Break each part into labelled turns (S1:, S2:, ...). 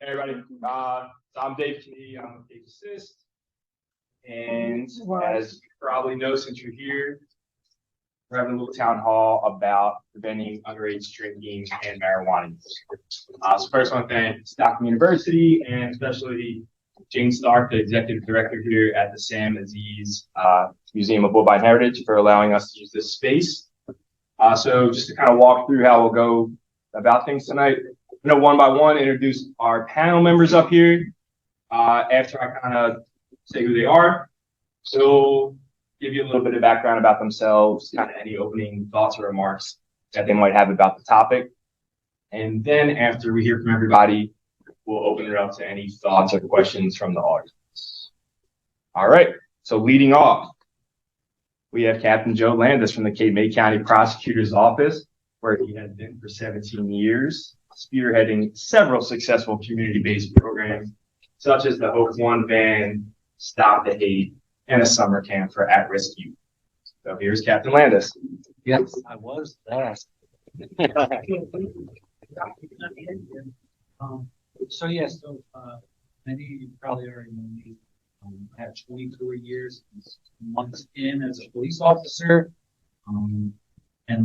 S1: Hey everybody, so I'm Dave Key. I'm a case assist, and as you probably know, since you're here, we're having a little town hall about preventing underage drinking and marijuana use. So first, I want to thank Stockton University and especially James Stark, the executive director here at the Sam Aziz Museum of Woodbine Heritage, for allowing us to use this space. So just to kind of walk through how we'll go about things tonight. One by one, introduce our panel members up here. After I kind of say who they are, so give you a little bit of background about themselves, kind of any opening thoughts or remarks that they might have about the topic. And then after we hear from everybody, we'll open it up to any thoughts or questions from the audience. All right, so leading off, we have Captain Joe Landis from the Cape May County Prosecutor's Office, where he has been for 17 years. Spearheading several successful community-based programs, such as the Hope One Van, Stop the Hate, and a summer camp for at-risk youth. So here's Captain Landis.
S2: Yes, I was last. Many of you probably already know me. I have 24 years, months in as a police officer. And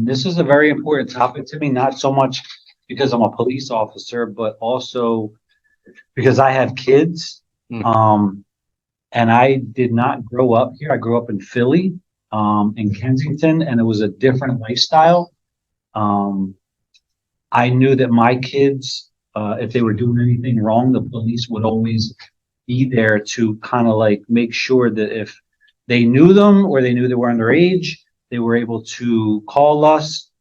S2: this is a very important topic to me, not so much because I'm a police officer, but also because I have kids. And I did not grow up here. I grew up in Philly, in Kensington, and it was a different lifestyle. I knew that my kids, if they were doing anything wrong, the police would always be there to kind of like make sure that if they knew them or they knew they were underage, they were able to call us,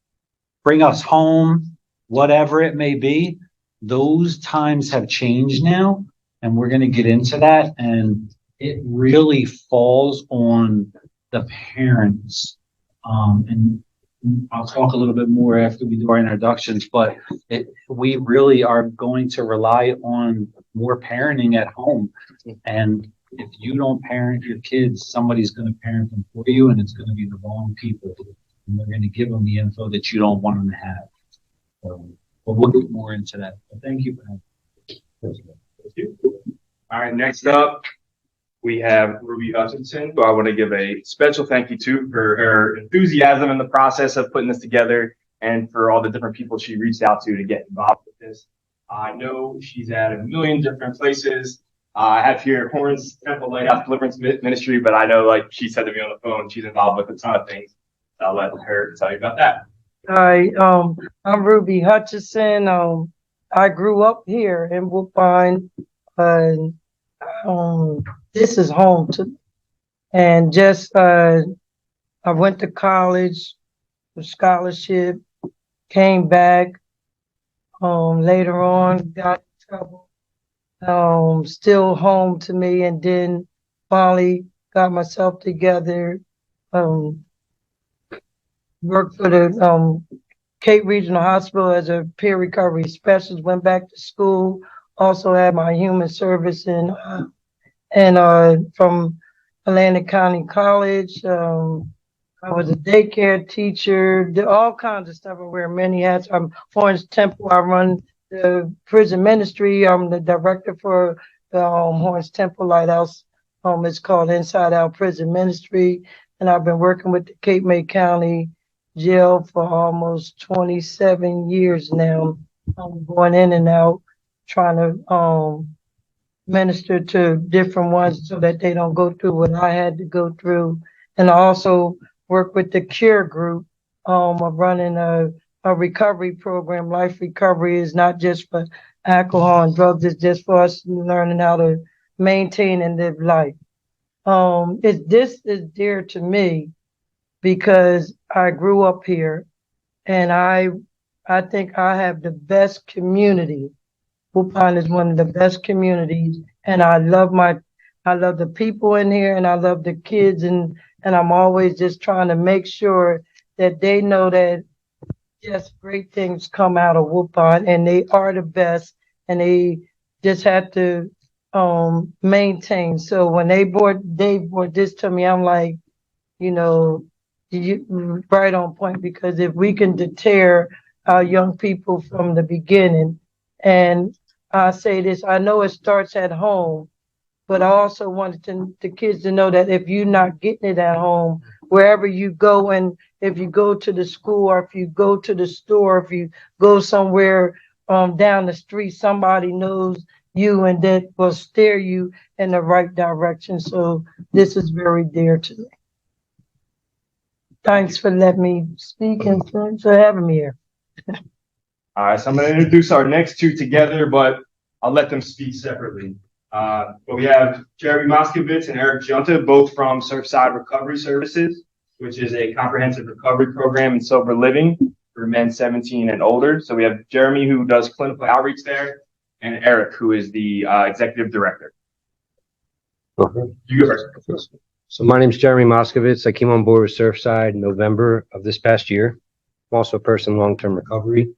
S2: bring us home, whatever it may be. Those times have changed now, and we're going to get into that. And it really falls on the parents. And I'll talk a little bit more after we do our introductions, but we really are going to rely on more parenting at home. And if you don't parent your kids, somebody's going to parent them for you, and it's going to be the wrong people. And they're going to give them the info that you don't want them to have. But we'll get more into that. But thank you for having me.
S1: Thank you. All right, next up, we have Ruby Hutchinson, who I want to give a special thank you to for her enthusiasm in the process of putting this together and for all the different people she reached out to get involved with this. I know she's at a million different places. I have here Horns Temple Lighthouse Deliverance Ministry, but I know, like she said to me on the phone, she's involved with a ton of things. So I'll let her tell you about that.
S3: Hi, I'm Ruby Hutchinson. I grew up here in Woodbine, and this is home to me. And just I went to college for scholarship, came back. Later on, got in trouble. Still home to me, and then finally got myself together. Worked for the Cape Regional Hospital as a peer recovery specialist. Went back to school. Also had my human service and from Atlantic County College. I was a daycare teacher. Did all kinds of stuff. I wear many hats. I'm Horns Temple. I run the prison ministry. I'm the director for the Horns Temple Lighthouse. It's called Inside Out Prison Ministry, and I've been working with the Cape May County Jail for almost 27 years now. I'm going in and out, trying to minister to different ones so that they don't go through what I had to go through. And I also work with the Cure Group of running a recovery program. Life recovery is not just for alcohol and drugs, it's just for us learning how to maintain and live life. This is dear to me because I grew up here, and I think I have the best community. Woodbine is one of the best communities, and I love the people in here, and I love the kids, and I'm always just trying to make sure that they know that yes, great things come out of Woodbine, and they are the best, and they just have to maintain. So when they brought this to me, I'm like, right on point, because if we can deter our young people from the beginning, and I say this, I know it starts at home, but I also wanted the kids to know that if you're not getting it at home, wherever you go, and if you go to the school or if you go to the store, if you go somewhere down the street, somebody knows you and that will steer you in the right direction. So this is very dear to me. Thanks for letting me speak and thanks for having me here.
S1: All right, so I'm going to introduce our next two together, but I'll let them speak separately. But we have Jeremy Moskowitz and Eric Junta, both from Surfside Recovery Services, which is a comprehensive recovery program in sober living for men 17 and older. So we have Jeremy, who does clinical outreach there, and Eric, who is the executive director. You go first.
S4: So my name's Jeremy Moskowitz. I came on board with Surfside in November of this past year. I'm also a person in long-term recovery.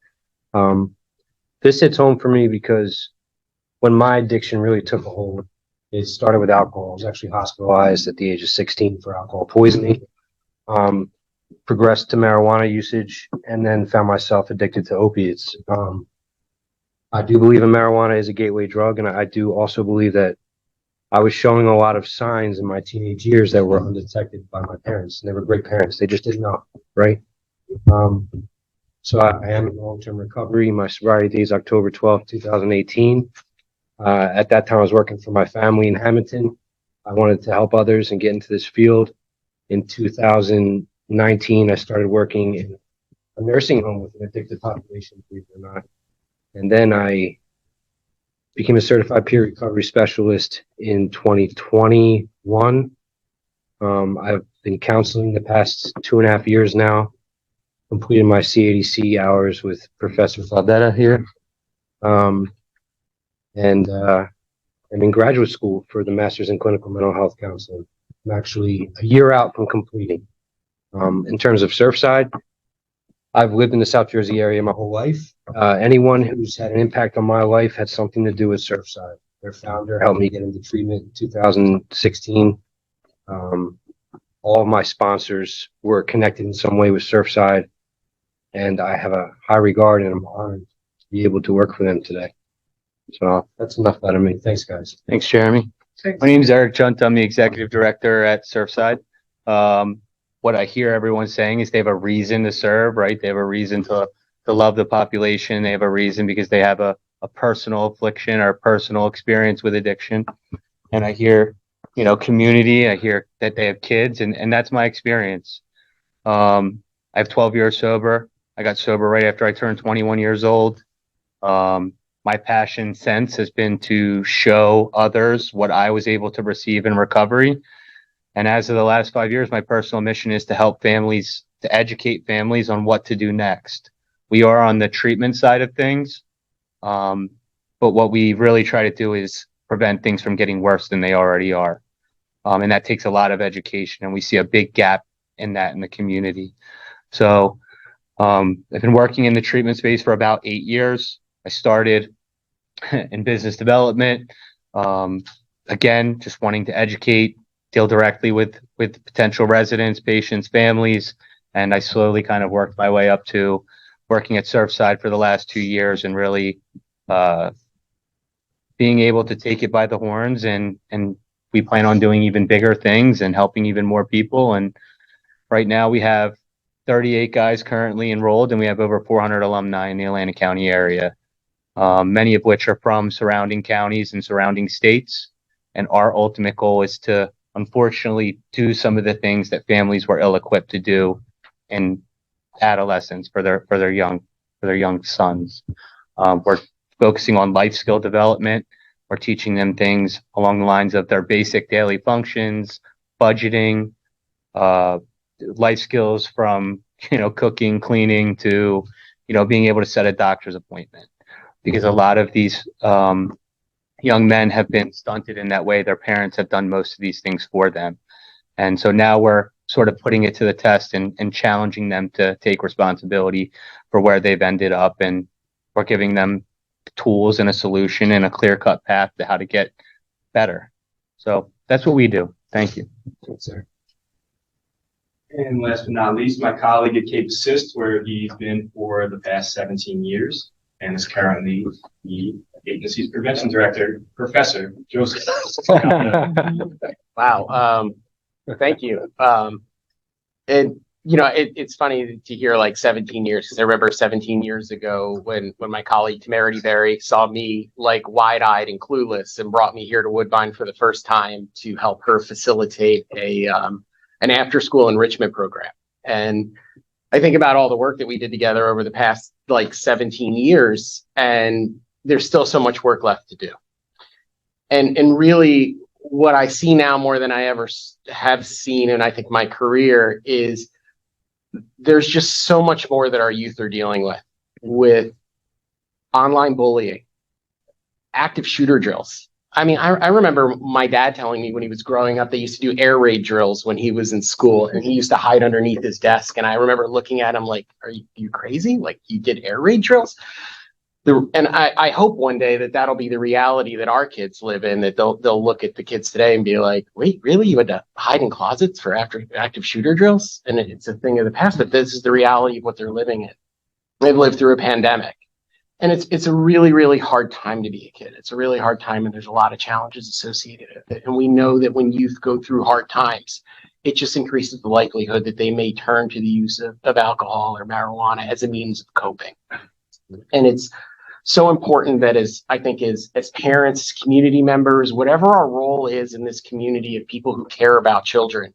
S4: This hits home for me because when my addiction really took a hold, it started with alcohol. I was actually hospitalized at the age of 16 for alcohol poisoning. Progressed to marijuana usage and then found myself addicted to opiates. I do believe in marijuana as a gateway drug, and I do also believe that I was showing a lot of signs in my teenage years that were undetected by my parents. And they were great parents. They just didn't know, right? So I am in long-term recovery. My sobriety date is October 12th, 2018. At that time, I was working for my family in Hamilton. I wanted to help others and get into this field. In 2019, I started working in a nursing home with an addicted population, believe it or not. And then I became a certified peer recovery specialist in 2021. I've been counseling the past 2.5 years now. Completed my CADC hours with Professor Faldetta here. And I'm in graduate school for the Master's in Clinical Mental Health Counseling. I'm actually a year out from completing. In terms of Surfside, I've lived in the South Jersey area my whole life. Anyone who's had an impact on my life had something to do with Surfside. Their founder helped me get into treatment in 2016. All of my sponsors were connected in some way with Surfside, and I have a high regard and I'm honored to be able to work for them today. So that's enough out of me. Thanks, guys.
S5: Thanks, Jeremy. My name is Eric Junta. I'm the executive director at Surfside. What I hear everyone saying is they have a reason to serve, right? They have a reason to love the population. They have a reason because they have a personal affliction or a personal experience with addiction. And I hear, community. I hear that they have kids, and that's my experience. I have 12 years sober. I got sober right after I turned 21 years old. My passion since has been to show others what I was able to receive in recovery. And as of the last 5 years, my personal mission is to help families, to educate families on what to do next. We are on the treatment side of things, but what we really try to do is prevent things from getting worse than they already are. And that takes a lot of education, and we see a big gap in that in the community. So I've been working in the treatment space for about 8 years. I started in business development, again, just wanting to educate, deal directly with potential residents, patients, families, and I slowly kind of worked my way up to working at Surfside for the last 2 years and really being able to take it by the horns, and we plan on doing even bigger things and helping even more people. And right now we have 38 guys currently enrolled, and we have over 400 alumni in the Atlantic County area, many of which are from surrounding counties and surrounding states. And our ultimate goal is to, unfortunately, do some of the things that families were ill-equipped to do in adolescence for their young sons. We're focusing on life skill development. We're teaching them things along the lines of their basic daily functions, budgeting, life skills from cooking, cleaning to being able to set a doctor's appointment, because a lot of these young men have been stunted in that way. Their parents have done most of these things for them, and so now we're sort of putting it to the test and challenging them to take responsibility for where they've ended up, and we're giving them tools and a solution and a clear-cut path to how to get better. So that's what we do. Thank you.
S4: Thanks, sir.
S1: And last but not least, my colleague at Cape Assist, where he's been for the past 17 years and is currently the agency's prevention director, Professor Joseph.
S6: Wow. Thank you. And it's funny to hear like 17 years, because I remember 17 years ago when my colleague Temerity Berry saw me like wide-eyed and clueless and brought me here to Woodbine for the first time to help her facilitate an after-school enrichment program. And I think about all the work that we did together over the past like 17 years, and there's still so much work left to do. And really, what I see now more than I ever have seen, and I think my career, is there's just so much more that our youth are dealing with online bullying, active shooter drills. I mean, I remember my dad telling me when he was growing up, they used to do air raid drills when he was in school, and he used to hide underneath his desk. And I remember looking at him like, are you crazy? Like, you did air raid drills? And I hope one day that'll be the reality that our kids live in, that they'll look at the kids today and be like, wait, really? You had to hide in closets for active shooter drills? And it's a thing of the past, but this is the reality of what they're living in. They've lived through a pandemic. And it's a really, really hard time to be a kid. It's a really hard time, and there's a lot of challenges associated with it. And we know that when youth go through hard times, it just increases the likelihood that they may turn to the use of alcohol or marijuana as a means of coping. And it's so important that as parents, as community members, whatever our role is in this community of people who care about children,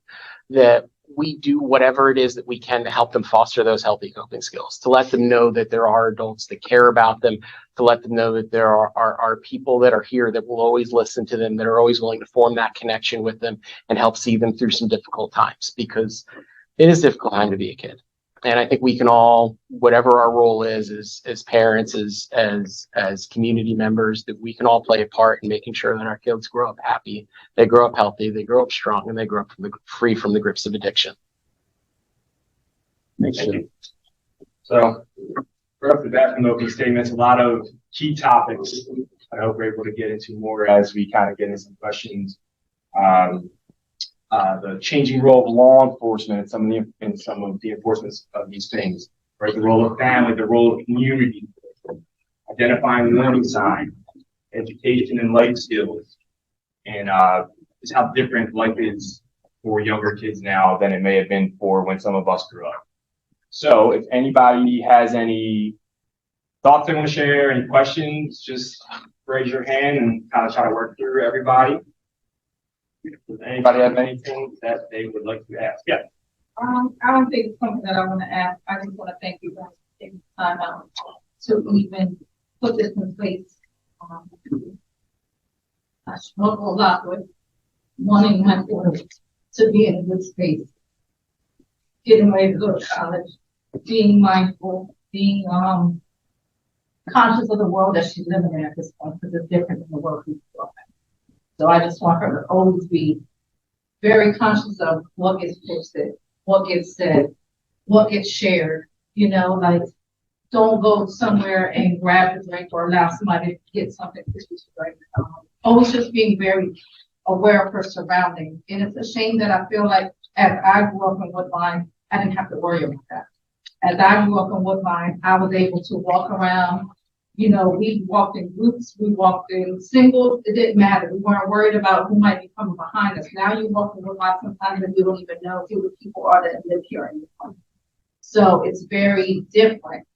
S6: that we do whatever it is that we can to help them foster those healthy coping skills, to let them know that there are adults that care about them, to let them know that there are people that are here that will always listen to them, that are always willing to form that connection with them and help see them through some difficult times, because it is a difficult time to be a kid. And I think we can all, whatever our role is as parents, as community members, that we can all play a part in making sure that our kids grow up happy, they grow up healthy, they grow up strong, and they grow up free from the grips of addiction.
S1: Thank you. So, right off the bat from the opening statements, a lot of key topics I hope we're able to get into more as we kind of get into some questions. The changing role of law enforcement and some of the enforcement of these things, right? The role of family, the role of community, identifying warning signs, education and life skills, and just how different life is for younger kids now than it may have been for when some of us grew up. So if anybody has any thoughts they want to share, any questions, just raise your hand and kind of try to work through everybody. Does anybody have anything that they would like to ask? Yeah.
S7: I don't think it's something that I want to ask. I just want to thank you guys for taking the time out to even put this in place. I struggle a lot with wanting my daughter to be in a good space, getting ready to go to college, being mindful, being conscious of the world that she's living in at this point, because it's different than the world we grew up in. So I just want her to always be very conscious of what gets posted, what gets said, what gets shared. Like, don't go somewhere and grab a drink or allow somebody to get something to right now. Always just being very aware of her surroundings. And it's a shame that I feel like as I grew up in Woodbine, I didn't have to worry about that. As I grew up in Woodbine, I was able to walk around. We walked in groups, we walked in singles, it didn't matter. We weren't worried about who might be coming behind us. Now you walk in Woodbine sometimes and you don't even know who the people are that live here in the country. So it's very different.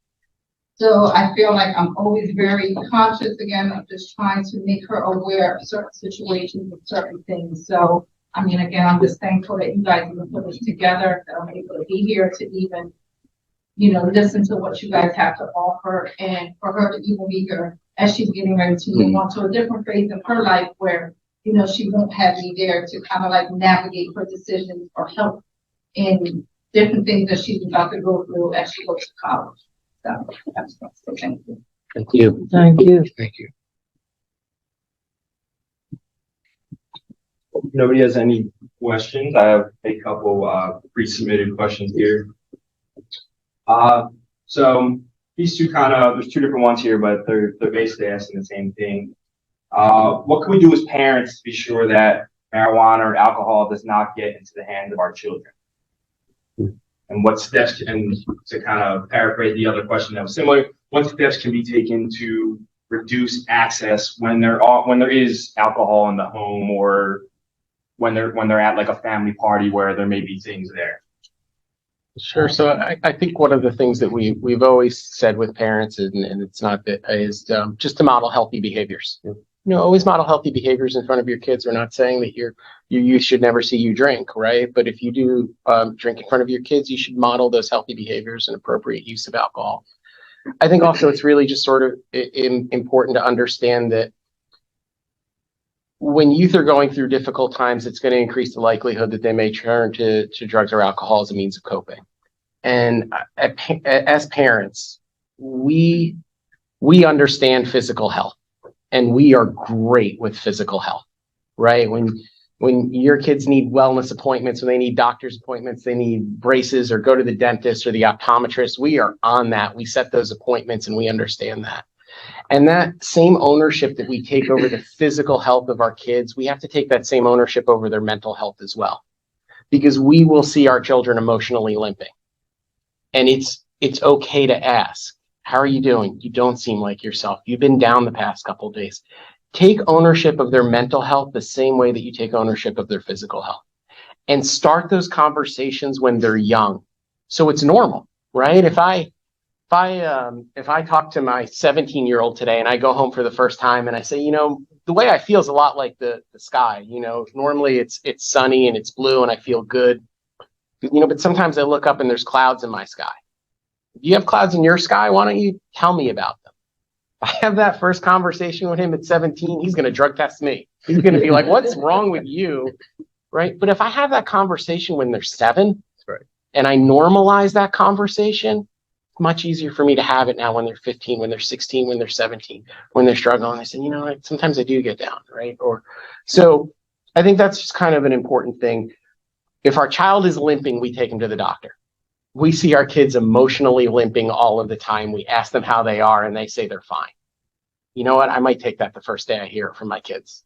S7: So I feel like I'm always very conscious, again, of just trying to make her aware of certain situations and certain things. So, again, I'm just thankful that you guys even put this together, that I'm able to be here to even listen to what you guys have to offer, and for her to even be here as she's getting ready to move on to a different phase in her life where, she won't have me there to kind of like navigate her decisions or help in different things that she's about to go through as she goes to college. So that's what I say. Thank you.
S4: Thank you.
S3: Thank you.
S4: Thank you.
S1: Nobody has any questions? I have a couple pre-submitted questions here. So these two there's two different ones here, but they're basically asking the same thing. What can we do as parents to be sure that marijuana or alcohol does not get into the hands of our children? And what steps, and to kind of paraphrase the other question that was similar, what steps can be taken to reduce access when there is alcohol in the home, or when they're at like a family party where there may be things there?
S6: Sure. So I think one of the things that we've always said with parents, and it's not that, is just to model healthy behaviors. You know, always model healthy behaviors in front of your kids. We're not saying that your youth should never see you drink, right? But if you do drink in front of your kids, you should model those healthy behaviors and appropriate use of alcohol. I think also it's really just sort of important to understand that when youth are going through difficult times, it's going to increase the likelihood that they may turn to drugs or alcohol as a means of coping. And as parents, we understand physical health, and we are great with physical health, right? When your kids need wellness appointments, when they need doctor's appointments, they need braces or go to the dentist or the optometrist, we are on that. We set those appointments and we understand that. And that same ownership that we take over the physical health of our kids, we have to take that same ownership over their mental health as well. Because we will see our children emotionally limping. And it's okay to ask, how are you doing? You don't seem like yourself. You've been down the past couple of days. Take ownership of their mental health the same way that you take ownership of their physical health. And start those conversations when they're young. So it's normal, right? If I talk to my 17-year-old today and I go home for the first time and I say, you know, the way I feel is a lot like the sky. You know, normally it's sunny and it's blue and I feel good. You know, but sometimes I look up and there's clouds in my sky. If you have clouds in your sky, why don't you tell me about them? If I have that first conversation with him at 17, he's going to drug test me. He's going to be like, what's wrong with you? Right. But if I have that conversation when they're 7,
S4: right,
S6: and I normalize that conversation, it's much easier for me to have it now when they're 15, when they're 16, when they're 17, when they're struggling. I say, you know, sometimes I do get down. Right. Or so I think that's just kind of an important thing. If our child is limping, we take them to the doctor. We see our kids emotionally limping all of the time. We ask them how they are and they say they're fine. You know what? I might take that the first day I hear it from my kids.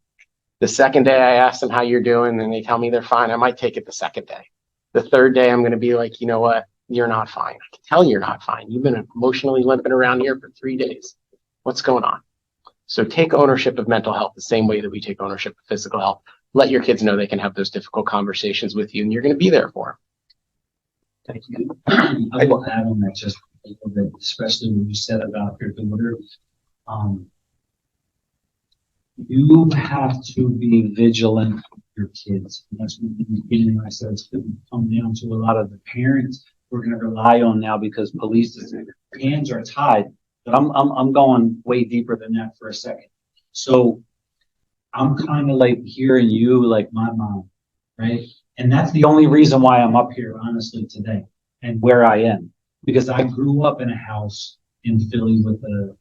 S6: The second day I ask them how you're doing and they tell me they're fine, I might take it the second day. The third day I'm going to be like, you know what? You're not fine. I can tell you're not fine. You've been emotionally limping around here for 3 days. What's going on? So take ownership of mental health the same way that we take ownership of physical health. Let your kids know they can have those difficult conversations with you and you're going to be there for them.
S2: Thank you. I will add on that just a little bit, especially when you said about your daughter. You have to be vigilant with your kids. And that's what the beginning I said it's going to come down to a lot of the parents we're going to rely on now because police hands are tied. But I'm going way deeper than that for a second. So I'm kind of like hearing you like my mom, right? And that's the only reason why I'm up here, honestly, today and where I am. Because I grew up in a house in Philly with a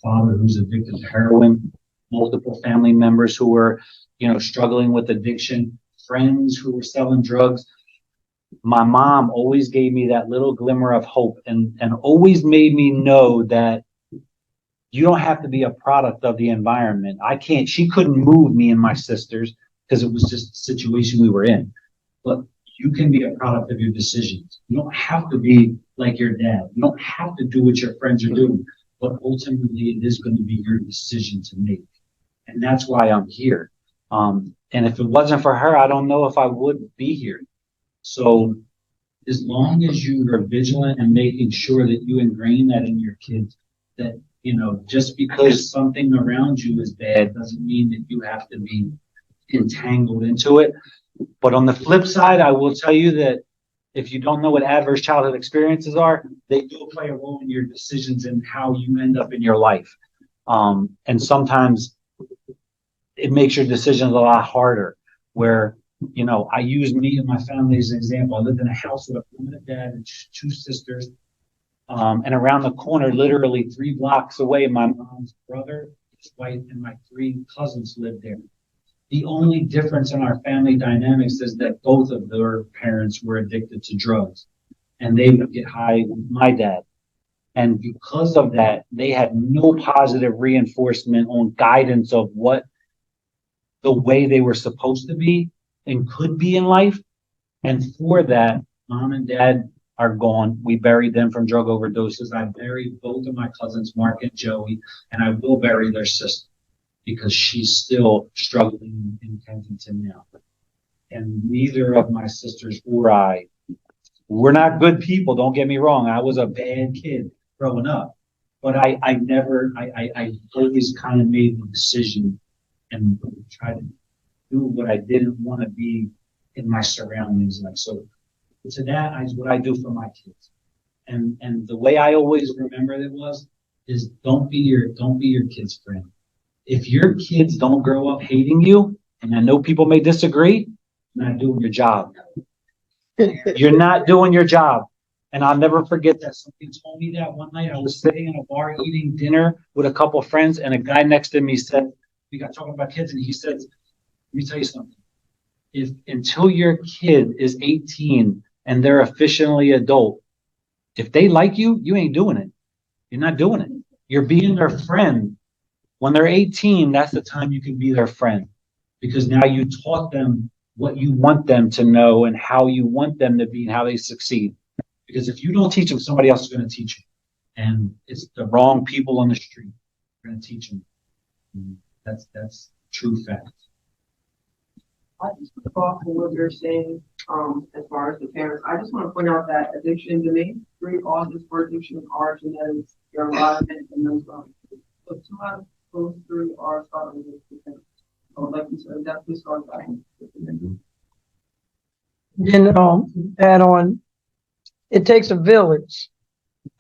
S2: father who's addicted to heroin, multiple family members who were, you know, struggling with addiction, friends who were selling drugs. My mom always gave me that little glimmer of hope and always made me know that you don't have to be a product of the environment. She couldn't move me and my sisters because it was just the situation we were in. But you can be a product of your decisions. You don't have to be like your dad. You don't have to do what your friends are doing. But ultimately, it is going to be your decision to make. And that's why I'm here. And if it wasn't for her, I don't know if I would be here. So as long as you are vigilant and making sure that you ingrain that in your kids, that, you know, just because something around you is bad doesn't mean that you have to be entangled into it. But on the flip side, I will tell you that if you don't know what adverse childhood experiences are, they do play a role in your decisions and how you end up in your life. And sometimes it makes your decisions a lot harder where, you know, I use me and my family as an example. I lived in a house with a mom and a dad and 2 sisters. And around the corner, literally 3 blocks away, my mom's brother, his wife, and my 3 cousins lived there. The only difference in our family dynamics is that both of their parents were addicted to drugs and they would get high with my dad. And because of that, they had no positive reinforcement on guidance of what the way they were supposed to be and could be in life. And for that, mom and dad are gone. We buried them from drug overdoses. I buried both of my cousins, Mark and Joey, and I will bury their sister because she's still struggling in Kensington now. And neither of my sisters or I, we're not good people. Don't get me wrong. I was a bad kid growing up, but I always kind of made the decision and tried to do what I didn't want to be in my surroundings. Like, so to that is what I do for my kids. And the way I always remember it is don't be your kid's friend. If your kids don't grow up hating you, and I know people may disagree, you're not doing your job. You're not doing your job. And I'll never forget that somebody told me that one night. I was sitting in a bar eating dinner with a couple of friends, and a guy next to me said, we got talking about kids, and he said, let me tell you something. If until your kid is 18 and they're officially adult, if they like you, you ain't doing it. You're not doing it. You're being their friend. When they're 18, that's the time you can be their friend, because now you taught them what you want them to know and how you want them to be and how they succeed. Because if you don't teach them, somebody else is going to teach you. And it's the wrong people on the street are going to teach them. And that's true fact.
S8: I just want to go off of what you're saying, as far as the parents. I just want to point out that addiction, the main three causes for addiction are genetics, your environment, and mental health. So two out of those three are starting with the parents. So like you said, definitely start by
S3: Then, add on, it takes a village.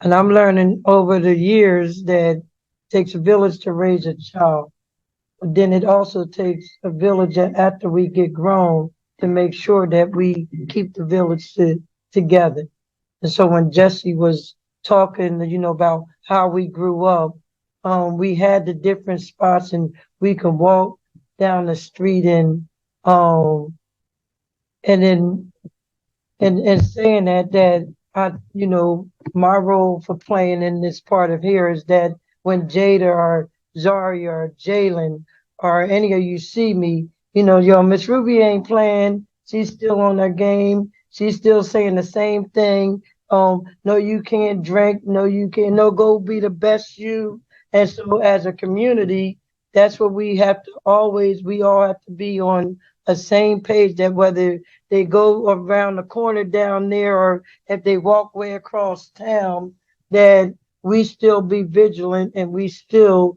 S3: And I'm learning over the years that it takes a village to raise a child. But then it also takes a village after we get grown to make sure that we keep the village together. And so when Jesse was talking, about how we grew up, we had the different spots, and we could walk down the street and then saying that I, my role for playing in this part of here is that when Jada or Zaria or Jalen or any of you see me, yo, Miss Ruby ain't playing. She's still on her game. She's still saying the same thing. No, you can't drink. No, you can't. No, go be the best you. And so as a community, that's what we all have to be on a same page, that whether they go around the corner down there or if they walk way across town, that we still be vigilant and we still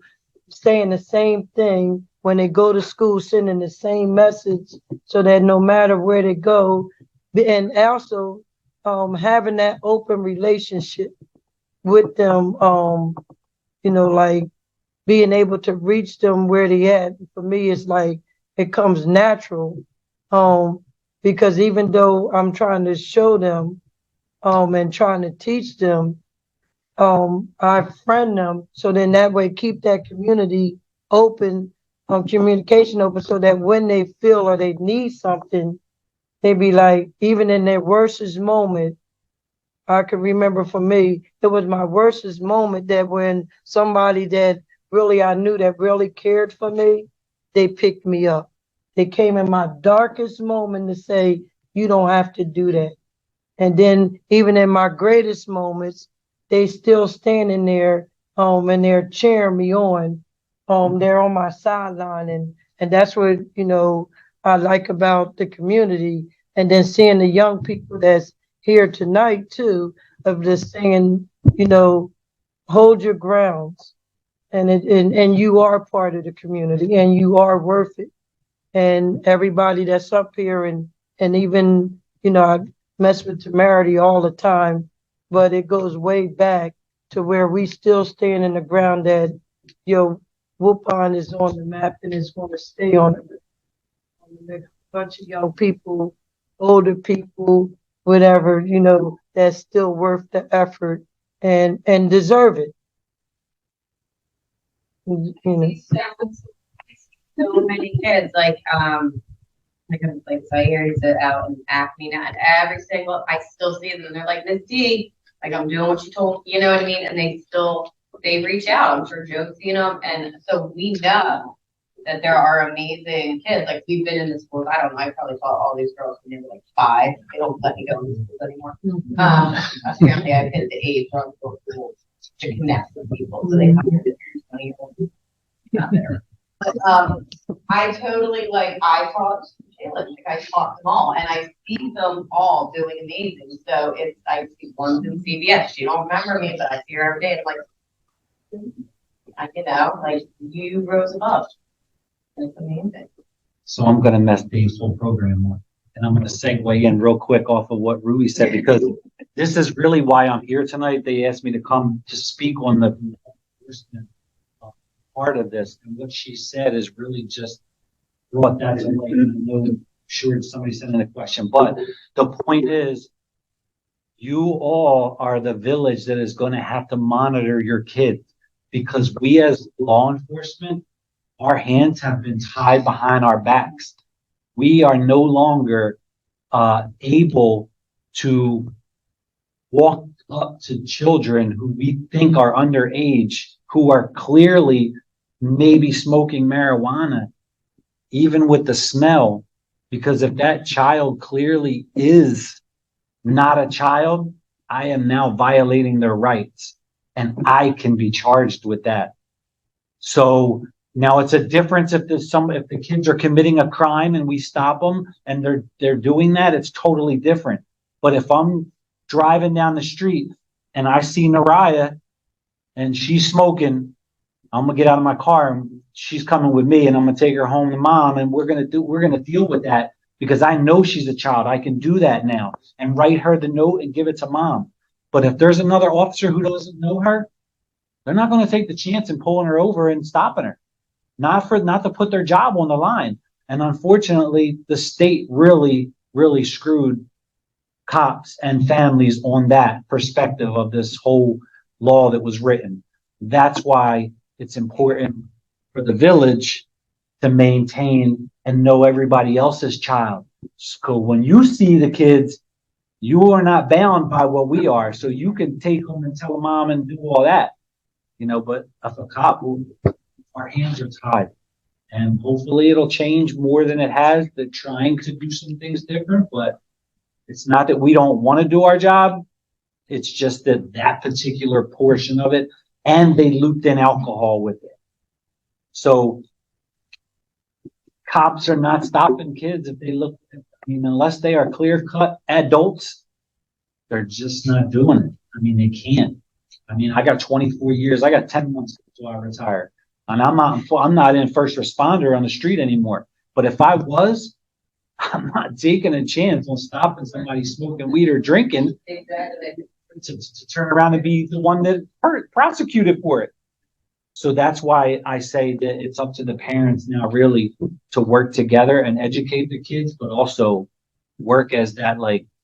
S3: saying the same thing when they go to school, sending the same message, so that no matter where they go, and also having that open relationship with them, like being able to reach them where they at. For me, it's like it comes natural, because even though I'm trying to show them and trying to teach them, I friend them, so then that way keep that community open, communication open, so that when they feel or they need something, they be like, even in their worstest moment. I can remember for me, it was my worstest moment that when somebody that really I knew that really cared for me, they picked me up. They came in my darkest moment to say, you don't have to do that. And then even in my greatest moments, they still standing there, and they're cheering me on. They're on my sideline, and that's what, I like about the community. And then seeing the young people that's here tonight too, of just saying, hold your grounds, and you are part of the community, and you are worth it. And everybody that's up here, and even, I mess with temerity all the time, but it goes way back to where we still stand in the ground that, Woodbine is on the map and is going to stay on it. A bunch of young people, older people, whatever, that's still worth the effort and deserve it.
S9: So many kids, like so here he's out in Acme now, and I still see them, and they're like, Miss D, like, I'm doing what you told, you know what I mean? And they reach out. I'm sure Joe's seen them, and so we know that there are amazing kids. Like we've been in the schools. I don't know. I probably taught all these girls when they were like 5. They don't let me go in the schools anymore. Apparently, I've hit the age where I'm supposed to connect with people, so they come here to 20-year-olds not there. But I totally I taught Taylor, I taught them all, and I see them all doing amazing. So I see one's in CBS. She don't remember me, but I see her every day, and I'm you rose above. It's amazing.
S2: So I'm gonna mess Dave's whole program up. And I'm gonna segue in real quick off of what Rui said, because this is really why I'm here tonight. They asked me to come to speak on the part of this. And what she said is really just brought that to light. And I know, I'm sure somebody sent in a question, but the point is, you all are the village that is gonna have to monitor your kids, because we as law enforcement, our hands have been tied behind our backs. We are no longer able to walk up to children who we think are underage, who are clearly maybe smoking marijuana, even with the smell, because if that child clearly is not a child, I am now violating their rights, and I can be charged with that. So now it's a difference if if the kids are committing a crime and we stop them and they're doing that, it's totally different. But if I'm driving down the street and I see Naraya and she's smoking, I'm gonna get out of my car and she's coming with me and I'm gonna take her home to mom, and we're gonna deal with that, because I know she's a child. I can do that now and write her the note and give it to mom. But if there's another officer who doesn't know her, they're not going to take the chance in pulling her over and stopping her, not to put their job on the line. And unfortunately, the state really, really screwed cops and families on that perspective of this whole law that was written. That's why it's important for the village to maintain and know everybody else's child. So when you see the kids, you are not bound by what we are. So you can take them and tell mom and do all that. But if a cop, our hands are tied, and hopefully it'll change more than it has. They're trying to do some things different, but it's not that we don't want to do our job. It's just that particular portion of it, and they looped in alcohol with it. So cops are not stopping kids if they look, unless they are clear-cut adults, they're just not doing it. They can't. I got 24 years. I got 10 months until I retire. And I'm not in first responder on the street anymore. But if I was, I'm not taking a chance on stopping somebody smoking weed or drinking to turn around and be the one that prosecuted for it. So that's why I say that it's up to the parents now really to work together and educate the kids, but also work as that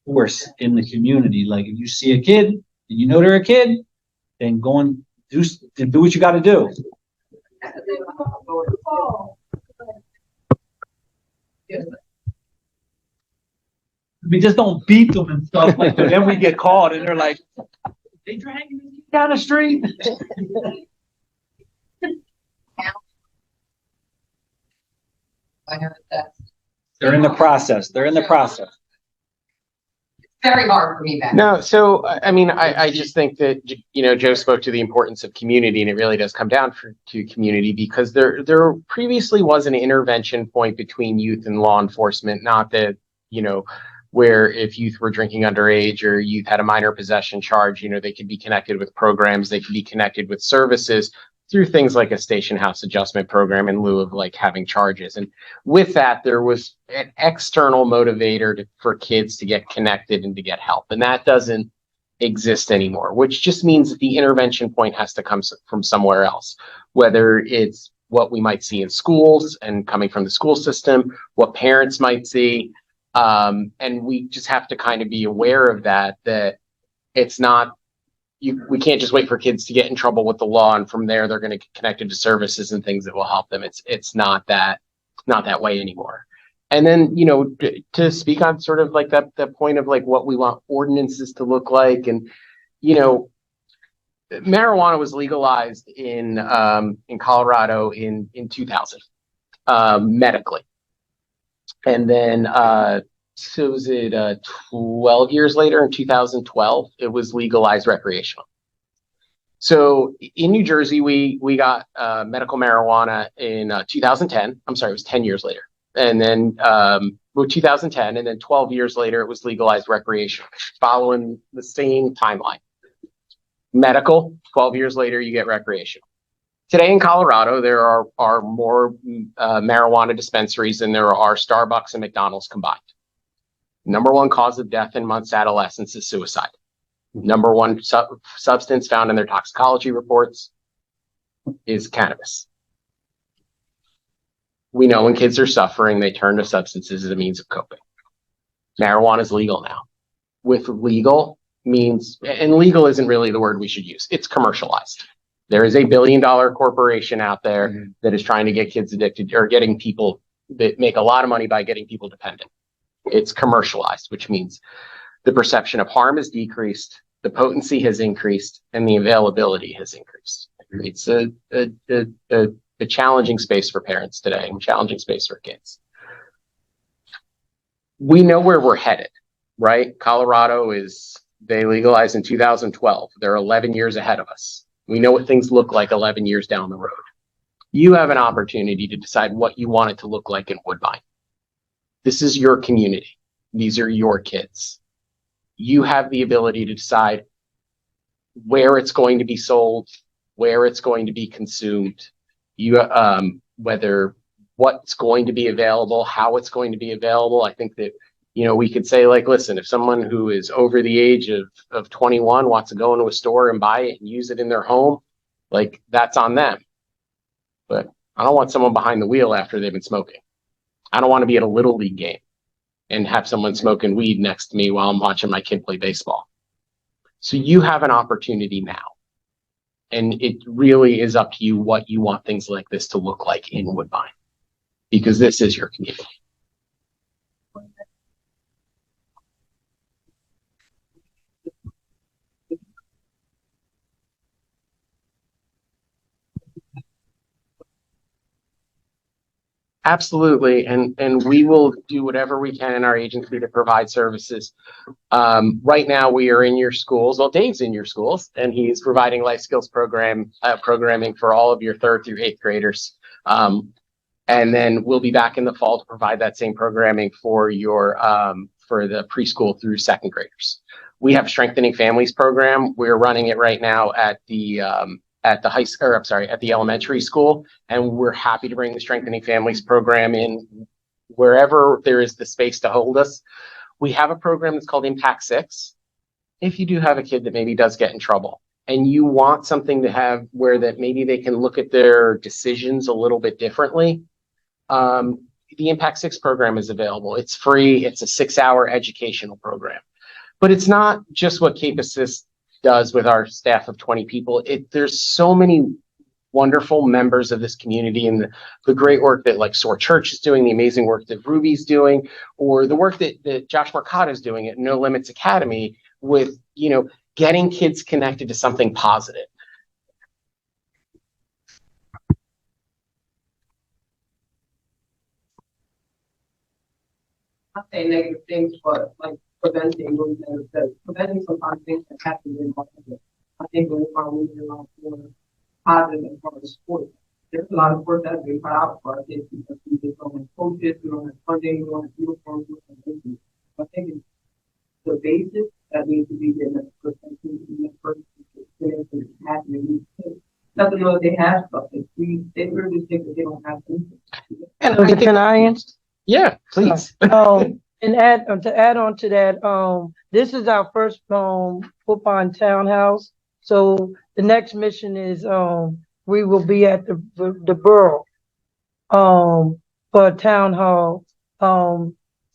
S2: force in the community. Like if you see a kid and you know they're a kid, then go and do what you got to do. We just don't beat them and stuff like that. Then we get caught and they're like, they dragging me down the street.
S9: I know that's
S2: They're in the process.
S9: very hard for me back.
S6: No, so I just think that Joe spoke to the importance of community, and it really does come down to community, because there previously was an intervention point between youth and law enforcement, not that where if youth were drinking underage or youth had a minor possession charge, they could be connected with programs, they could be connected with services through things like a station house adjustment program in lieu of having charges. And with that, there was an external motivator for kids to get connected and to get help. And that doesn't exist anymore, which just means that the intervention point has to come from somewhere else, whether it's what we might see in schools and coming from the school system, what parents might see. And we just have to kind of be aware of that it's not, we can't just wait for kids to get in trouble with the law, and from there they're going to get connected to services and things that will help them. It's not that way anymore. And then to speak on sort of that point of what we want ordinances to look like, and marijuana was legalized in Colorado in 2000, medically. And then, so was it 12 years later in 2012, it was legalized recreational. So in New Jersey, we got medical marijuana in 2010. I'm sorry, it was 10 years later. And then 2010, and then 12 years later, it was legalized recreational, following the same timeline. Medical, 12 years later, you get recreational. Today in Colorado, there are more marijuana dispensaries than there are Starbucks and McDonald's combined. Number one cause of death in amongst adolescents is suicide. Number one substance found in their toxicology reports is cannabis. We know when kids are suffering, they turn to substances as a means of coping. Marijuana is legal now. With legal means, and legal isn't really the word we should use, it's commercialized. There is a $1 billion corporation out there that is trying to get kids addicted, or getting people that make a lot of money by getting people dependent. It's commercialized, which means the perception of harm has decreased, the potency has increased, and the availability has increased. It's a challenging space for parents today, and challenging space for kids. We know where we're headed, right? Colorado they legalized in 2012. They're 11 years ahead of us. We know what things look like 11 years down the road. You have an opportunity to decide what you want it to look like in Woodbine. This is your community. These are your kids. You have the ability to decide where it's going to be sold, where it's going to be consumed, whether what's going to be available, how it's going to be available. I think that, we could say, like, listen, if someone who is over the age of 21 wants to go into a store and buy it and use it in their home, like, that's on them. But I don't want someone behind the wheel after they've been smoking. I don't want to be at a little league game and have someone smoking weed next to me while I'm watching my kid play baseball. So you have an opportunity now. And it really is up to you what you want things like this to look like in Woodbine, because this is your community. Absolutely, and we will do whatever we can in our agency to provide services. Right now, we are in your schools. Well, Dave's in your schools, and he's providing life skills programming for all of your 3rd through 8th graders. And then we'll be back in the fall to provide that same programming for for the preschool through 2nd graders. We have a Strengthening Families program. We're running it right now at the elementary school, and we're happy to bring the Strengthening Families program in wherever there is the space to hold us. We have a program that's called Impact 6. If you do have a kid that maybe does get in trouble and you want something to have where that maybe they can look at their decisions a little bit differently, the Impact 6 program is available. It's free. It's a 6-hour educational program, but it's not just what Cape Assist does with our staff of 20 people. There's so many wonderful members of this community, and the great work that, like, SOAR Church is doing, the amazing work that Ruby's doing, or the work that Josh Marcotte is doing at No Limits Academy with, getting kids connected to something positive.
S8: Not saying negative things, but like preventing sometimes things that happen in life. I think when we're moving a lot more positive as far as sports. There's a lot of sports that have been cut out for our kids because we just don't have coaches, we don't have funding, we don't have uniforms, we don't have anything. I think it's the basics that needs to be given for the first experience that it's happening. Nothing know that they have something. They really think that they don't have anything.
S6: And
S3: Can I answer?
S6: yeah, please.
S3: And to add on to that, this is our first Woodbine townhouse. So the next mission is we will be at the borough for a town hall. I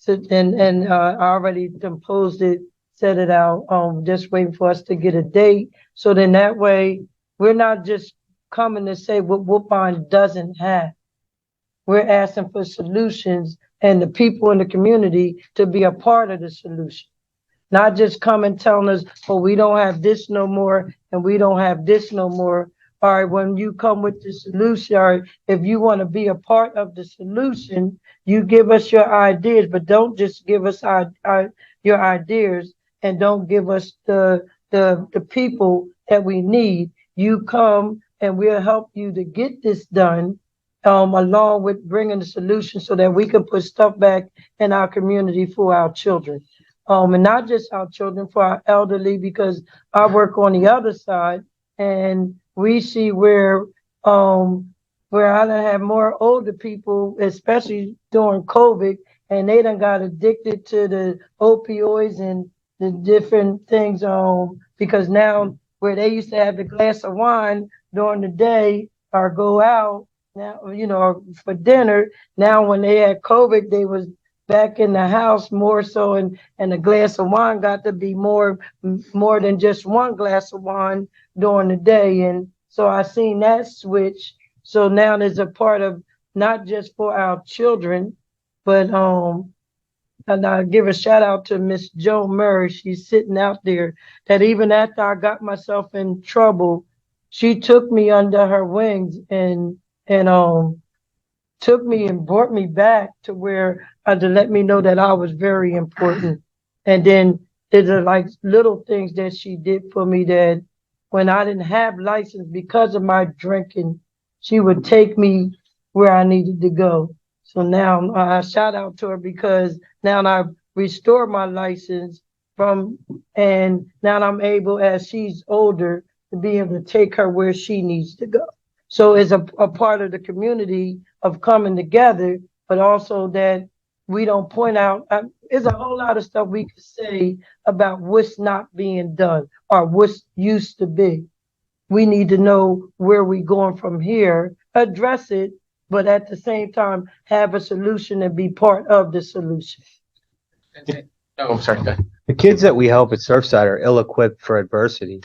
S3: already composed it, set it out. Just waiting for us to get a date. So then that way we're not just coming to say what Woodbine doesn't have. We're asking for solutions and the people in the community to be a part of the solution. Not just come and telling us, oh, we don't have this no more and we don't have this no more. all right, when you come with the solution, all right, if you want to be a part of the solution, you give us your ideas, but don't just give us your ideas and don't give us the people that we need. You come and we'll help you to get this done, along with bringing the solution so that we can put stuff back in our community for our children. And not just our children, for our elderly, because I work on the other side and we see where I done have more older people, especially during COVID, and they done got addicted to the opioids and the different things, because now where they used to have a glass of wine during the day or go out now, for dinner, now when they had COVID, they was back in the house more so, and a glass of wine got to be more than just one glass of wine during the day. And so I seen that switch. So now there's a part of not just for our children, but and I give a shout out to Miss Jo Murray. She's sitting out there, that even after I got myself in trouble, she took me under her wings and took me and brought me back to where to let me know that I was very important. And then there's like little things that she did for me, that when I didn't have license because of my drinking, she would take me where I needed to go. So now I shout out to her, because now I've restored my license and now I'm able, as she's older, to be able to take her where she needs to go. So it's a part of the community of coming together, but also that we don't point out. There's a whole lot of stuff we could say about what's not being done or what's used to be. We need to know where we're going from here, address it, but at the same time, have a solution and be part of the solution.
S6: Oh, sorry. Go ahead.
S5: The kids that we help at Surfside are ill-equipped for adversity,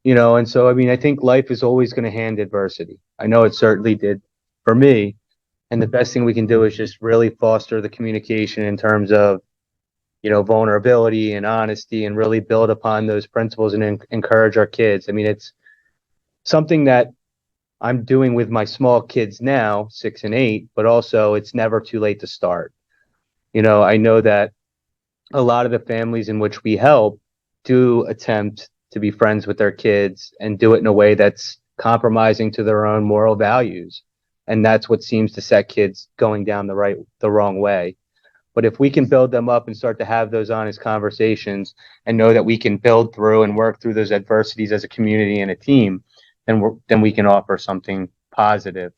S5: and so, I mean, I think life is always going to hand adversity. I know it certainly did for me. And the best thing we can do is just really foster the communication in terms of, vulnerability and honesty, and really build upon those principles and encourage our kids. I mean, it's something that I'm doing with my small kids now, 6 and 8, but also it's never too late to start. I know that a lot of the families in which we help do attempt to be friends with their kids and do it in a way that's compromising to their own moral values. And that's what seems to set kids going down the wrong way. But if we can build them up and start to have those honest conversations and know that we can build through and work through those adversities as a community and a team, then we can offer something positive.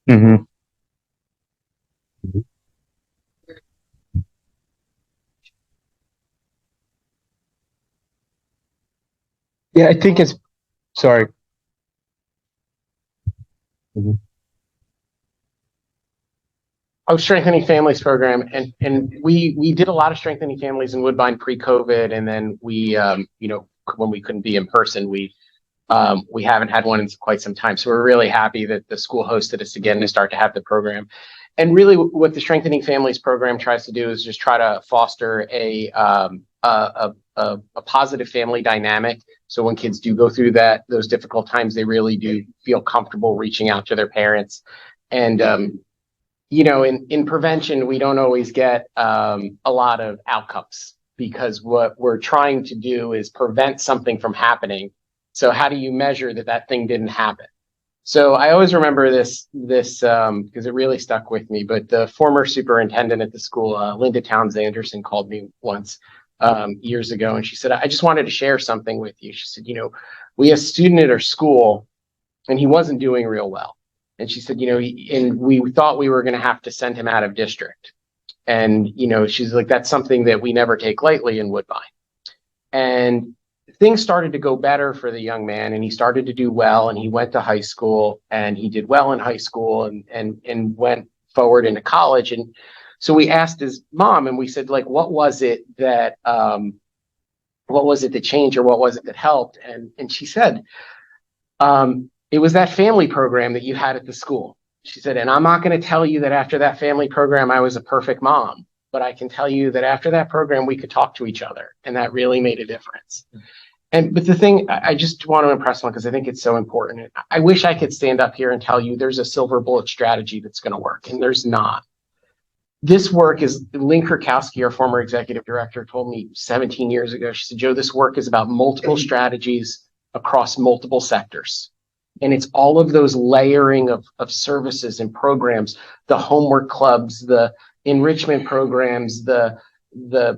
S5: Mm-hmm. Yeah, I think sorry. Mhm.
S6: Oh, Strengthening Families program, and we did a lot of Strengthening Families in Woodbine pre-COVID, and then we when we couldn't be in person, we haven't had one in quite some time. So we're really happy that the school hosted us again to start to have the program. And really, what the Strengthening Families program tries to do is just try to foster a positive family dynamic. So when kids do go through those difficult times, they really do feel comfortable reaching out to their parents. And in prevention, we don't always get a lot of outcomes, because what we're trying to do is prevent something from happening. So how do you measure that thing didn't happen? So I always remember this because it really stuck with me. But the former superintendent at the school, Linda Towns Anderson, called me once years ago, and she said, "I just wanted to share something with you." She said, "We have a student at our school, and he wasn't doing real well." And she said, and we thought we were going to have to send him out of district. And she's like, "That's something that we never take lightly in Woodbine." And things started to go better for the young man, and he started to do well, and he went to high school, and he did well in high school, and went forward into college. And so we asked his mom, and we said, like, what was it that changed, or what was it that helped? And she said, it was that family program that you had at the school. She said, and I'm not going to tell you that after that family program, I was a perfect mom, but I can tell you that after that program, we could talk to each other. And that really made a difference. But the thing I just want to impress on, because I think it's so important. I wish I could stand up here and tell you there's a silver bullet strategy that's going to work, and there's not. This work is, Lynn Kurkowski, our former executive director, told me 17 years ago. She said, Joe, this work is about multiple strategies across multiple sectors. And it's all of those layering of services and programs, the homework clubs, the enrichment programs, the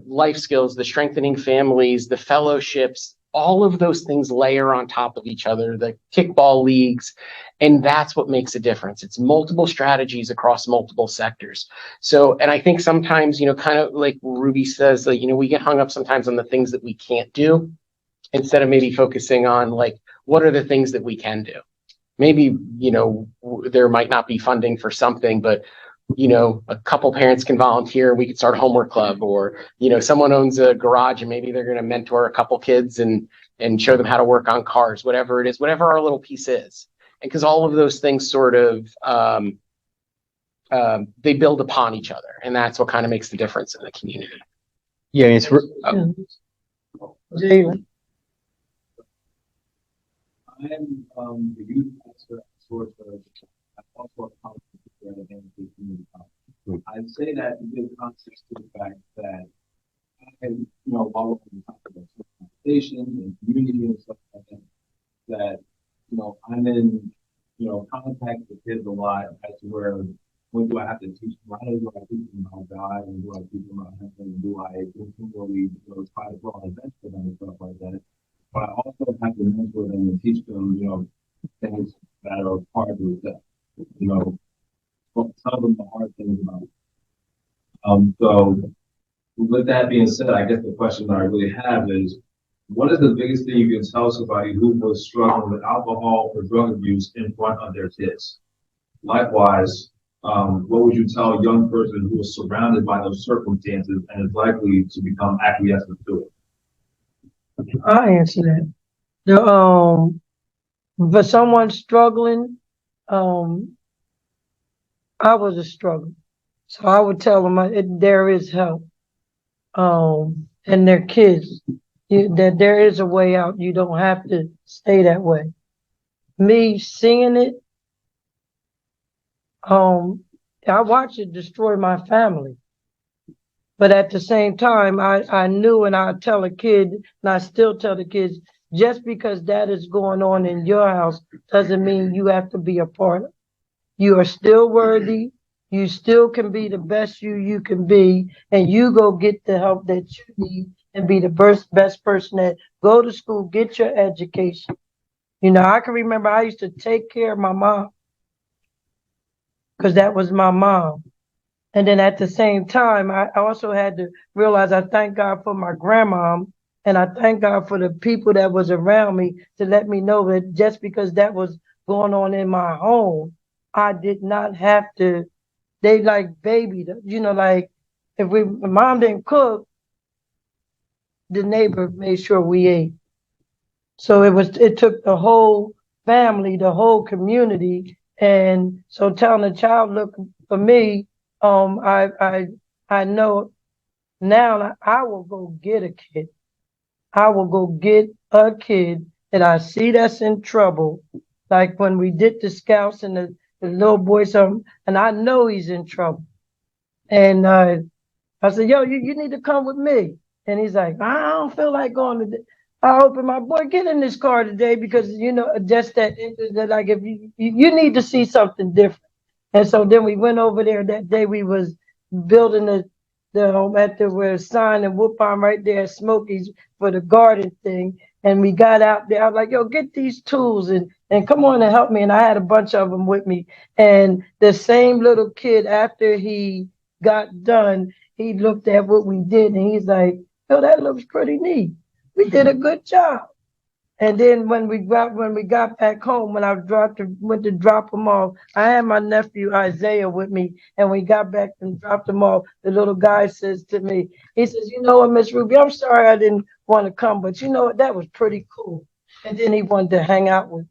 S6: life skills, the strengthening families, the fellowships, all of those things layer on top of each other, the kickball leagues, and that's what makes a difference. It's multiple strategies across multiple sectors. So, and I think sometimes, kind of like Ruby says, like, we get hung up sometimes on the things that we can't do instead of maybe focusing on like, what are the things that we can do? Maybe, there might not be funding for something, but a couple parents can volunteer. We could start a homework club, or, someone owns a garage and maybe they're going to mentor a couple kids and show them how to work on cars, whatever it is, whatever our little piece is. And because all of those things sort of, they build upon each other. And that's what kind of makes the difference in the community.
S5: Yeah, it's,
S3: Jalen.
S10: I am the youth expert source of also a college teacher at the community college. I'd say that to give context to the fact that I, while we're talking about conversation and community and stuff like that, I'm in, contact with kids a lot as to where, when do I have to teach them? How do I teach them about God, and do I teach them about heaven, and do I continually, try to put on events for them and stuff like that? But I also have to mentor them and teach them, things that are part of that, tell them the hard things about it. So with that being said, I guess the question that I really have is, what is the biggest thing you can tell somebody who was struggling with alcohol or drug abuse in front of their kids? Likewise, what would you tell a young person who is surrounded by those circumstances and is likely to become acquiescent to it?
S3: I answer that. For someone struggling, I was a struggle. So I would tell them there is help. And their kids, that there is a way out. You don't have to stay that way. Me seeing it, I watched it destroy my family. But at the same time, I knew, and I tell a kid, and I still tell the kids, just because that is going on in your house doesn't mean you have to be a part of it. You are still worthy. You still can be the best you can be, and you go get the help that you need and be the best person that go to school, get your education. I can remember I used to take care of my mom because that was my mom. And then at the same time, I also had to realize I thank God for my grandma, and I thank God for the people that was around me to let me know that just because that was going on in my home, I did not have to. They like babied, like if mom didn't cook, the neighbor made sure we ate. So it took the whole family, the whole community. And so telling a child, look, for me, I know now I will go get a kid. I will go get a kid that I see that's in trouble. Like when we did the scouts and the little boy, and I know he's in trouble. And I said, yo, you need to come with me. And he's like, I don't feel like going today. I open my boy, get in this car today because, just that like if you need to see something different. And so then we went over there that day. We was building the home at the sign in Woodbine right there at Smokies for the garden thing. And we got out there. I was like, yo, get these tools and come on and help me. And I had a bunch of them with me. And the same little kid, after he got done, he looked at what we did and he's like, yo, that looks pretty neat. We did a good job. And then when we got back home, when I went to drop him off, I had my nephew Isaiah with me, and we got back and dropped him off. The little guy says to me, he says, you know what, Miss Ruby, I'm sorry I didn't want to come, but you know what, that was pretty cool. And then he wanted to hang out with me.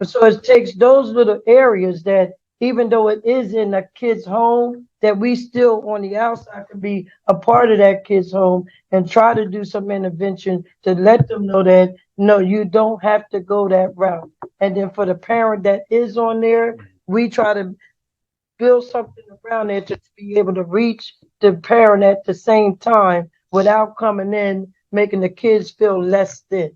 S3: So it takes those little areas that even though it is in a kid's home, that we still on the outside can be a part of that kid's home and try to do some intervention to let them know that no, you don't have to go that route. And then for the parent that is on there, we try to build something around there to be able to reach the parent at the same time without coming in making the kids feel less than.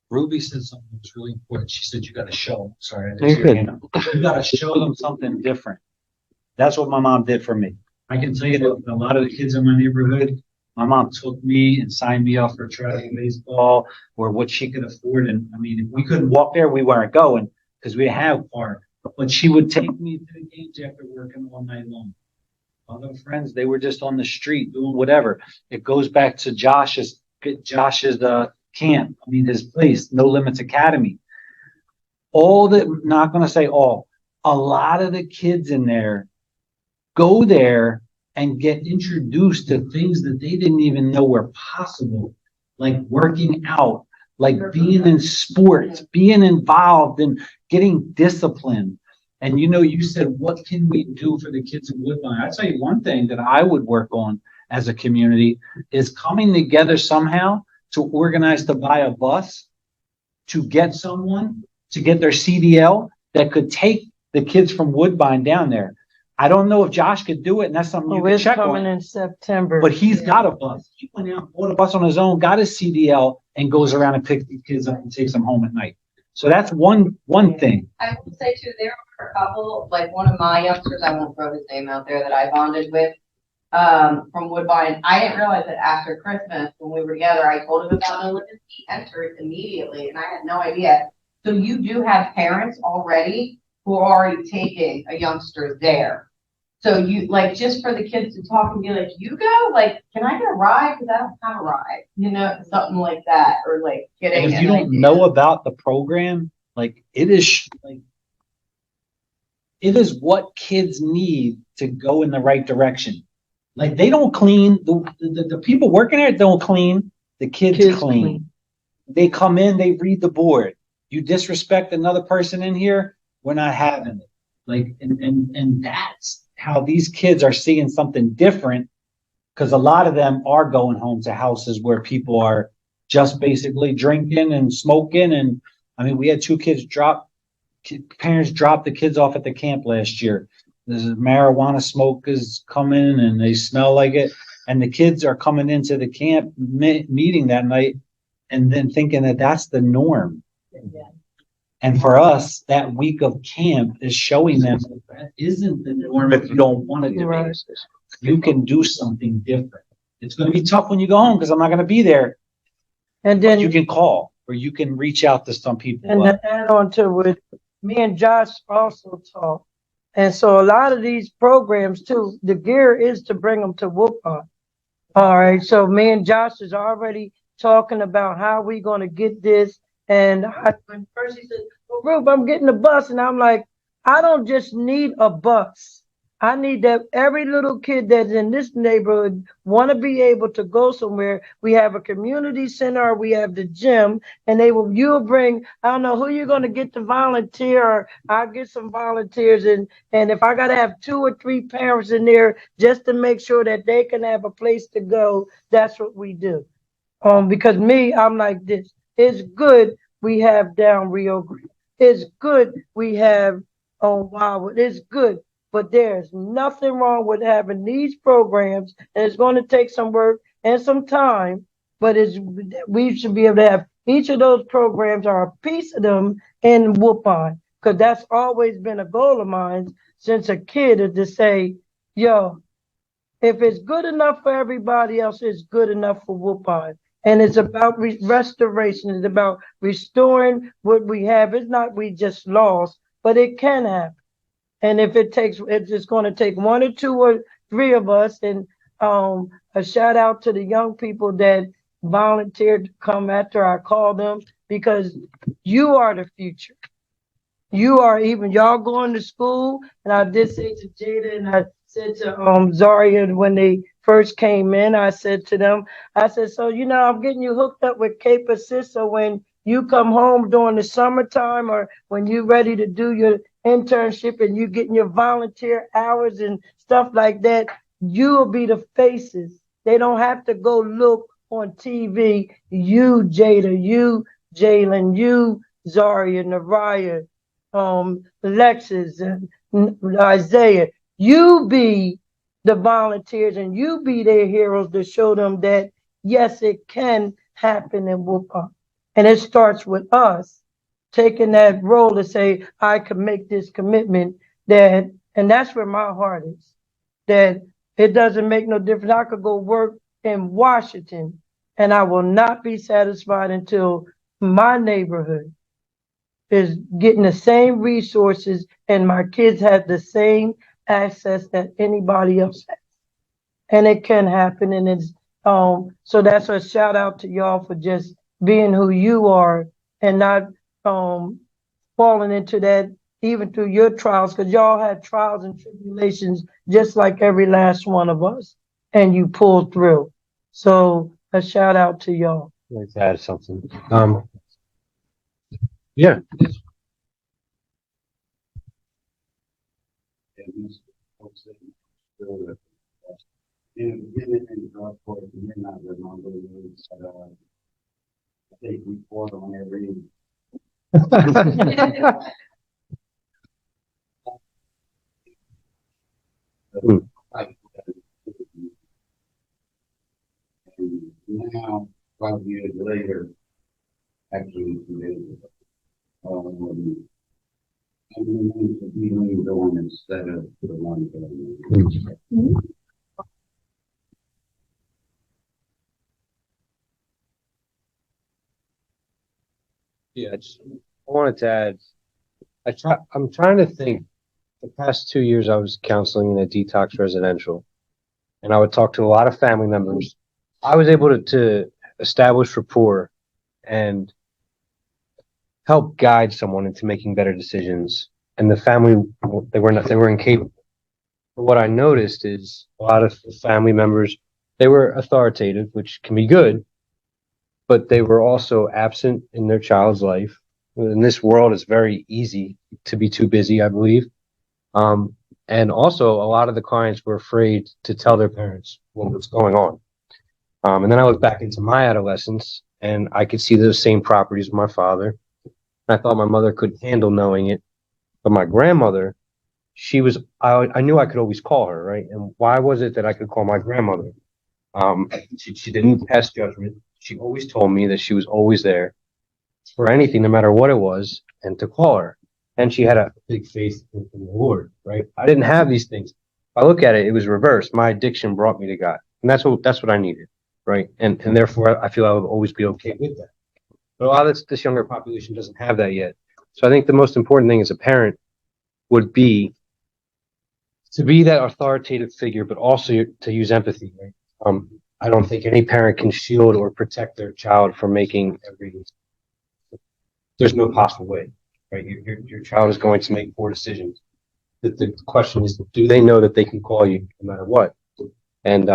S2: Ruby said something that's really important. She said, you gotta show them. Sorry, I didn't
S4: You're
S2: see your
S4: good.
S2: hand up. You gotta show them something different. That's what my mom did for me. I can tell you that a lot of the kids in my neighborhood, my mom took me and signed me up for travel baseball or what she could afford. And I mean, if we couldn't walk there, we weren't going because we didn't have a car. But she would take me to the games after working all night long. Other friends, they were just on the street doing whatever. It goes back to Josh's camp. I mean, his place, No Limits Academy. All the, not going to say all, a lot of the kids in there go there and get introduced to things that they didn't even know were possible, like working out, like being in sports, being involved and getting disciplined. And you know, you said, what can we do for the kids in Woodbine? I'll tell you one thing that I would work on as a community is coming together somehow to organize to buy a bus to get someone to get their CDL that could take the kids from Woodbine down there. I don't know if Josh could do it, and that's something you
S3: Oh,
S2: can
S3: it's
S2: check
S3: coming
S2: on.
S3: in September.
S2: But he's got a bus. He went out, bought a bus on his own, got his CDL, and goes around and picks the kids up and takes them home at night. So that's one thing.
S9: I will say too, there are a couple, like one of my youngsters, I won't throw his name out there, that I bonded with, from Woodbine. I didn't realize that after Christmas, when we were together, I told him about No Limits. He entered immediately, and I had no idea. So you do have parents already who are already taking a youngster there. So you, like, just for the kids to talk and be like, you go? Like, can I get a ride? Because I don't have a ride. You know, something like that. Or like getting
S2: And if
S9: an
S2: you don't
S9: idea.
S2: know about the program, like it is what kids need to go in the right direction. Like they don't clean, the people working there don't clean, the kids clean. They come in, they read the board. You disrespect another person in here, we're not having it. Like, and that's how these kids are seeing something different, because a lot of them are going home to houses where people are just basically drinking and smoking. And I mean, we had two kids parents dropped the kids off at the camp last year. There's marijuana smokers coming and they smell like it. And the kids are coming into the camp meeting that night and then thinking that that's the norm. And for us, that week of camp is showing them that isn't the norm if you don't want to do it. You can do something different. It's going to be tough when you go home because I'm not going to be there.
S3: And then
S2: you can call or you can reach out to some people.
S3: And to add on to it, me and Josh also talk. And so a lot of these programs too, the gear is to bring them to Woodbine. All right. So me and Josh is already talking about how we going to get this. And when first he said, well, Rube, I'm getting a bus. And I'm like, I don't just need a bus. I need that every little kid that's in this neighborhood want to be able to go somewhere. We have a community center, we have the gym, and you'll bring, I don't know who you're going to get to volunteer, or I'll get some volunteers. And if I got to have 2 or 3 parents in there just to make sure that they can have a place to go, that's what we do. Because I'm like this. It's good we have down Rio Grande. It's good we have on Wildwood. It's good. But there's nothing wrong with having these programs, and it's going to take some work and some time, but we should be able to have each of those programs or a piece of them in Woodbine, because that's always been a goal of mine since a kid, is to say, yo, if it's good enough for everybody else, it's good enough for Woodbine. And it's about restoration. It's about restoring what we have. It's not we just lost, but it can happen. And if it's just going to take 1 or 2 or 3 of us. And a shout out to the young people that volunteered to come after I called them, because you are the future. You are, even y'all going to school. And I did say to Jada, and I said to Zaria when they first came in, I said to them, I said, so, I'm getting you hooked up with Cape Assist, so when you come home during the summertime or when you're ready to do your internship and you getting your volunteer hours and stuff like that, you'll be the faces. They don't have to go look on TV. You, Jada, you, Jalen, you, Zaria, Naraya, Lexus, and Isaiah. You be the volunteers and you be their heroes to show them that yes, it can happen in Woodbine. And it starts with us taking that role to say, I can make this commitment that, and that's where my heart is, that it doesn't make no difference. I could go work in Washington and I will not be satisfied until my neighborhood is getting the same resources and my kids have the same access that anybody else has. And it can happen. And it's, so that's a shout out to y'all for just being who you are and not, falling into that even through your trials, because y'all had trials and tribulations just like every last one of us, and you pulled through. So a shout out to y'all.
S4: I'd like to add something. Yeah,
S10: And these folks that feel that, in the beginning, in the dark part, you may not remember the words, I think we fought on every. And now, 5 years later, actually, today, I'm going to be doing instead of the one going.
S4: yeah. I wanted to add. I'm trying to think. The past 2 years, I was counseling in a detox residential, and I would talk to a lot of family members. I was able to establish rapport and help guide someone into making better decisions. And the family, they were incapable. But what I noticed is a lot of family members, they were authoritative, which can be good, but they were also absent in their child's life. In this world, it's very easy to be too busy, I believe. And also, a lot of the clients were afraid to tell their parents what was going on. And then I looked back into my adolescence, and I could see those same properties with my father. I thought my mother couldn't handle knowing it, but my grandmother, I knew I could always call her, right? And why was it that I could call my grandmother? She didn't pass judgment. She always told me that she was always there for anything, no matter what it was, and to call her. And she had a big faith in the Lord, right? I didn't have these things. If I look at it, it was reversed. My addiction brought me to God, and that's what I needed, right? And therefore, I feel I would always be okay with that. But a lot of this younger population doesn't have that yet. So I think the most important thing as a parent would be to be that authoritative figure, but also to use empathy, right? I don't think any parent can shield or protect their child from making there's no possible way, right? Your child is going to make poor decisions. The question is, do they know that they can call you no matter what, and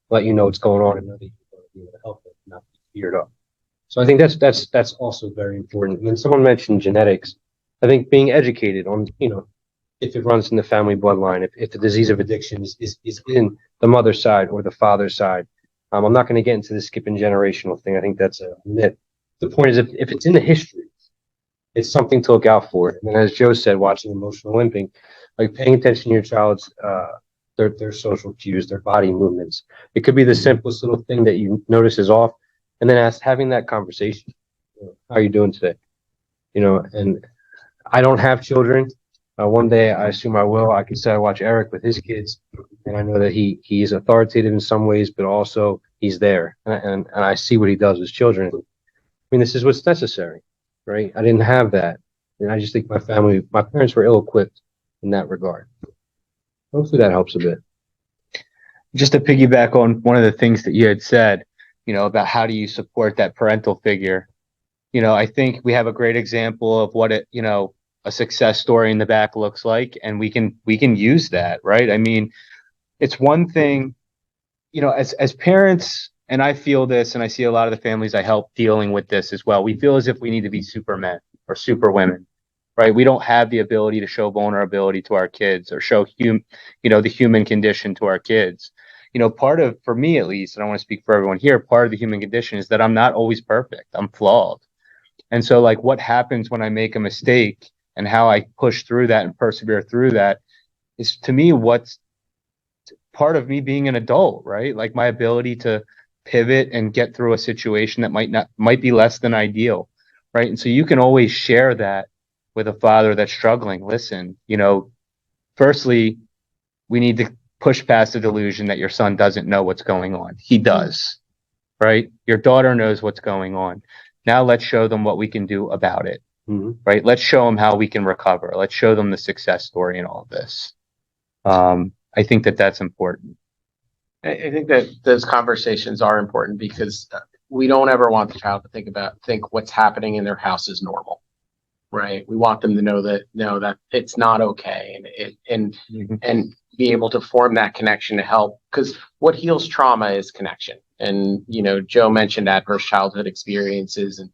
S4: let you know what's going on and know that you're going to be able to help them, not be feared up. So I think that's also very important. And then someone mentioned genetics. I think being educated on, if it runs in the family bloodline, if the disease of addiction is in the mother's side or the father's side. I'm not going to get into the skipping generational thing. I think that's a myth. The point is, if it's in the history, it's something to look out for. And then, as Joe said, watching emotional limping, like paying attention to your child's their social cues, their body movements. It could be the simplest little thing that you notice is off, and then having that conversation. How are you doing today? And I don't have children. One day, I assume I will. I can say I watch Eric with his kids, and I know that he is authoritative in some ways, but also he's there, and I see what he does with children. I mean, this is what's necessary, right? I didn't have that, and I just think my parents were ill-equipped in that regard. Hopefully, that helps a bit.
S5: Just to piggyback on one of the things that you had said, about how do you support that parental figure? I think we have a great example of what a success story in the back looks like, and we can use that, right? I mean, it's one thing, as parents and I feel this, and I see a lot of the families I help dealing with this as well. We feel as if we need to be supermen or super women, right? We don't have the ability to show vulnerability to our kids or show the human condition to our kids. Part of, for me at least, and I want to speak for everyone here, part of the human condition is that I'm not always perfect. I'm flawed. And so like what happens when I make a mistake and how I push through that and persevere through that is, to me, what's part of me being an adult, right? Like my ability to pivot and get through a situation that might be less than ideal, right? And so you can always share that with a father that's struggling. Listen, firstly, we need to push past the delusion that your son doesn't know what's going on. He does, right? Your daughter knows what's going on. Now let's show them what we can do about it, right? Let's show them how we can recover. Let's show them the success story in all of this. I think that that's important.
S6: I think that those conversations are important because we don't ever want the child to think what's happening in their house is normal, right? We want them to know that it's not okay, and be able to form that connection to help, because what heals trauma is connection. And Joe mentioned adverse childhood experiences, and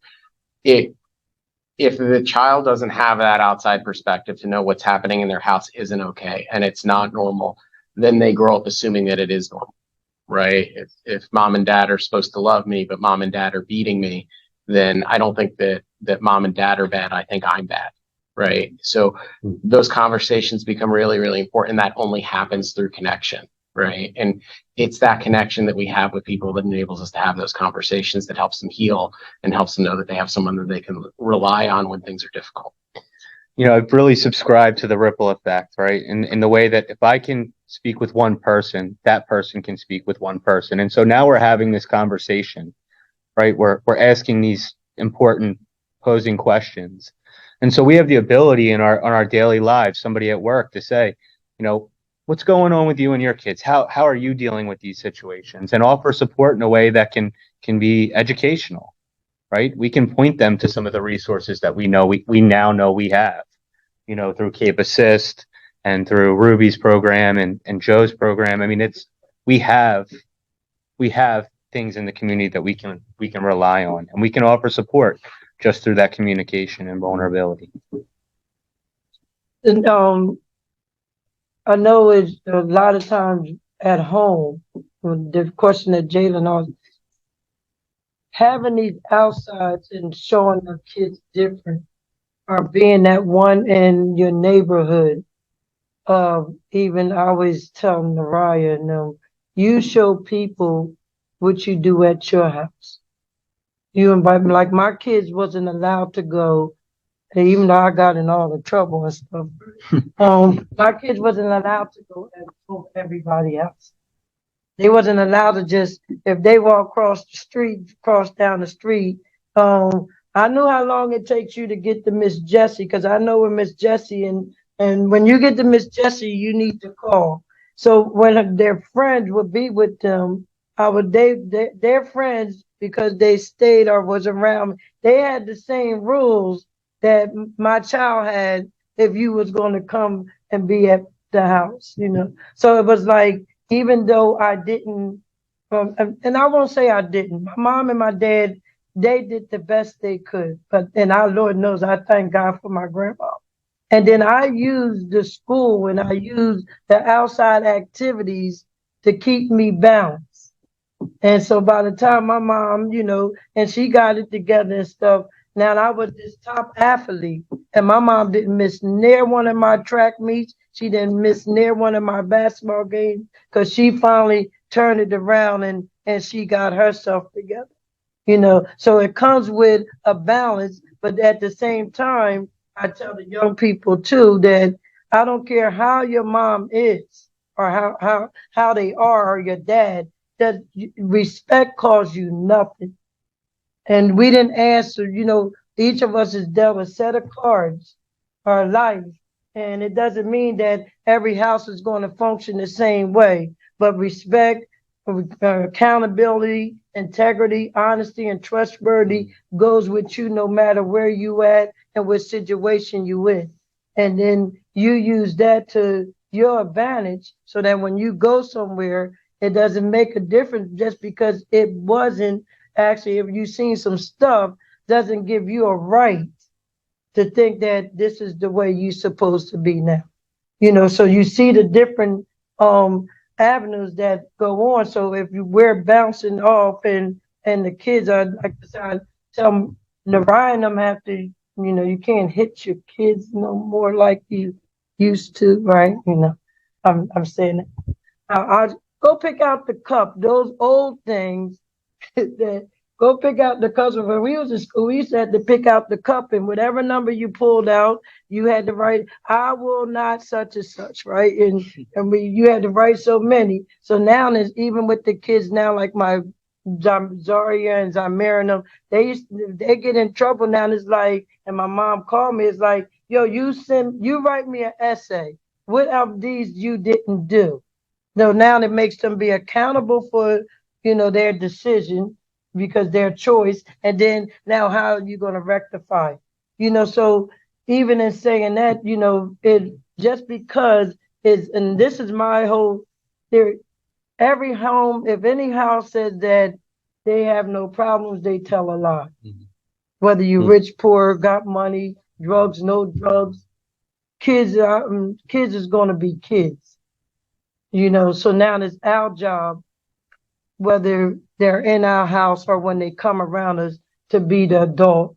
S6: if the child doesn't have that outside perspective to know what's happening in their house isn't okay and it's not normal, then they grow up assuming that it is normal, right? If mom and dad are supposed to love me, but mom and dad are beating me, then I don't think that mom and dad are bad. I think I'm bad, right? So those conversations become really, really important. That only happens through connection, right? And it's that connection that we have with people that enables us to have those conversations, that helps them heal and helps them know that they have someone that they can rely on when things are difficult.
S5: I've really subscribed to the ripple effect, right? In the way that if I can speak with one person, that person can speak with one person. And so now we're having this conversation, right? We're asking these important posing questions. And so we have the ability on our daily lives, somebody at work to say, what's going on with you and your kids? How are you dealing with these situations? And offer support in a way that can be educational, right? We can point them to some of the resources that we now know we have, through Cape Assist and through Ruby's program and Joe's program. I mean, we have things in the community that we can rely on, and we can offer support just through that communication and vulnerability.
S3: And I know it's a lot of times at home, the question that Jalen asked, having these outsides and showing the kids different, or being that one in your neighborhood. Even I always tell Naraya, you show people what you do at your house. You invite them, like my kids wasn't allowed to go, even though I got in all the trouble and stuff. My kids wasn't allowed to go at everybody else. They wasn't allowed to just, if they walk cross down the street. I knew how long it takes you to get to Miss Jessie, because I know where Miss Jessie, and when you get to Miss Jessie, you need to call. So when their friends would be with them, their friends, because they stayed or was around, they had the same rules that my child had if you was going to come and be at the house, So it was like, even though I didn't, and I won't say I didn't, my mom and my dad, they did the best they could. And our Lord knows, I thank God for my grandma. And then I used the school and I used the outside activities to keep me balanced. And so by the time my mom, and she got it together and stuff, now I was this top athlete, and my mom didn't miss near one of my track meets. She didn't miss near one of my basketball games, because she finally turned it around and she got herself together. So it comes with a balance, but at the same time, I tell the young people too that I don't care how your mom is or how they are, or your dad, that respect costs you nothing. And we didn't answer, each of us is dealt a set of cards, our life. And it doesn't mean that every house is going to function the same way, but respect, accountability, integrity, honesty, and trustworthy goes with you no matter where you at and what situation you in. And then you use that to your advantage, so that when you go somewhere, It doesn't make a difference just because it wasn't actually, if you've seen some stuff, doesn't give you a right to think that this is the way you're supposed to be now. So you see the different avenues that go on. So if we're bouncing off and the kids are, like I said, I tell Narayan them have to, you can't hit your kids no more like you used to, right? I'm saying that. I'll go pick out the cup, those old things that go pick out the cup. When we was in school, we used to have to pick out the cup, and whatever number you pulled out, you had to write, I will not such and such, right? And you had to write so many. So now there's, even with the kids now, like my Zaria and Zamira and them, they get in trouble now. And it's like, and my mom called me, it's like, yo, you write me an essay. What of these you didn't do? No, now it makes them be accountable for, their decision because their choice. And then now how are you going to rectify? So even in saying that, it just because and this is my whole theory. Every home, if any house says that they have no problems, they tell a lie. Whether you rich, poor, got money, drugs, no drugs, kids is going to be kids. So now it's our job, whether they're in our house or when they come around us, to be the adult.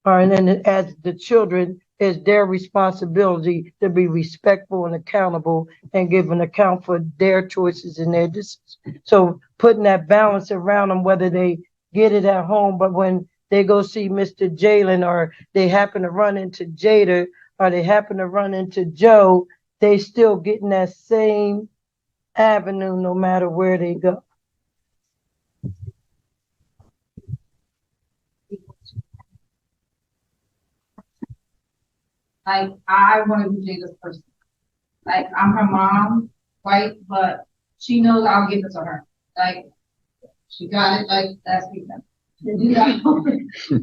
S3: And then as the children, it's their responsibility to be respectful and accountable and give an account for their choices and their decisions. So putting that balance around them, whether they get it at home, but when they go see Mr. Jalen, or they happen to run into Jada, or they happen to run into Joe, they still getting that same avenue no matter where they go.
S7: Like, I want to be Jada's person. Like, I'm her mom, right? But she knows I'll give it to her. Like, she got it like last weekend.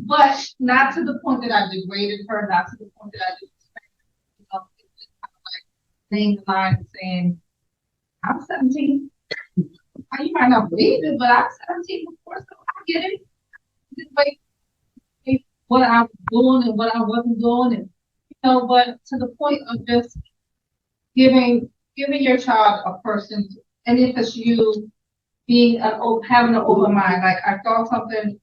S7: But not to the point that I degraded her, not to the point that I disrespected her. It's just kind of like laying the line and saying, I'm 17. You might not believe it, but I'm 17 before, so I get it. Just like what I was doing and what I wasn't doing, and but to the point of just giving your child a person, and if it's you being having an open mind. Like, I saw something,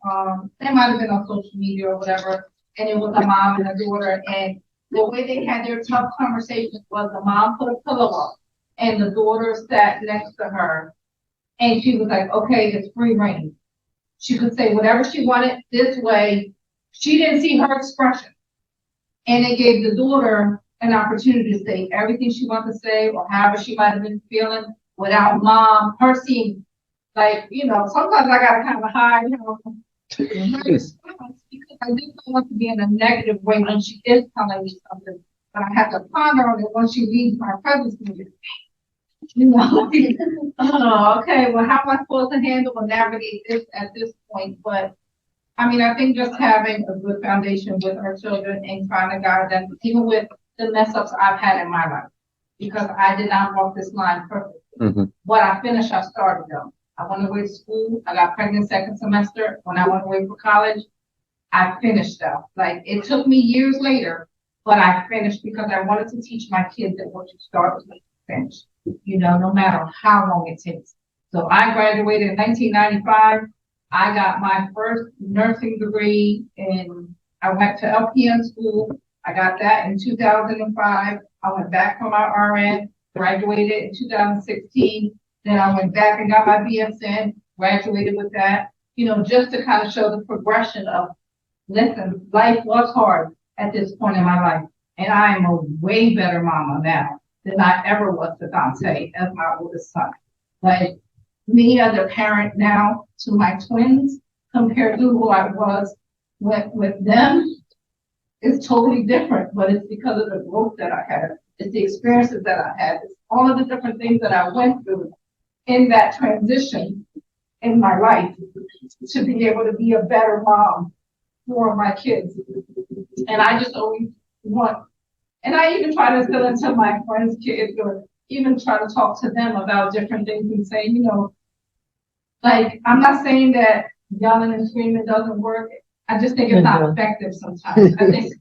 S7: it might have been on social media or whatever, and it was a mom and a daughter, and the way they had their tough conversations was the mom put a pillow up and the daughter sat next to her, and she was like, okay, it's free reign. She could say whatever she wanted this way. She didn't see her expression. And it gave the daughter an opportunity to say everything she wanted to say, or however she might have been feeling, without mom, her seeing, like, sometimes I gotta kind of hide my response, because I didn't want to be in a negative way when she is telling me something, but I have to ponder on it when she leaves my presence. Okay, well, how am I supposed to handle or navigate this at this point? But I think just having a good foundation with our children and trying to guide them, even with the mess ups I've had in my life, because I did not walk this line perfectly. What I finished, I started them. I went away to school. I got pregnant second semester. When I went away for college, I finished them. Like, it took me years later, but I finished because I wanted to teach my kids that what you start is what you finish, no matter how long it takes. So I graduated in 1995. I got my first nursing degree I went to LPN school. I got that in 2005. I went back for my RN, graduated in 2016. Then I went back and got my BSN, graduated with that, just to kind of show the progression of, listen, life was hard at this point in my life. And I am a way better mama now than I ever was to Dante as my oldest son. Like, me as a parent now to my twins compared to who I was with them is totally different, but it's because of the growth that I had. It's the experiences that I had. It's all of the different things that I went through in that transition in my life to be able to be a better mom for my kids. And I just always want, and I even try to instill into my friends' kids, or even try to talk to them about different things and say, you know, like, I'm not saying that yelling and screaming doesn't work. I just think it's not effective sometimes. I think,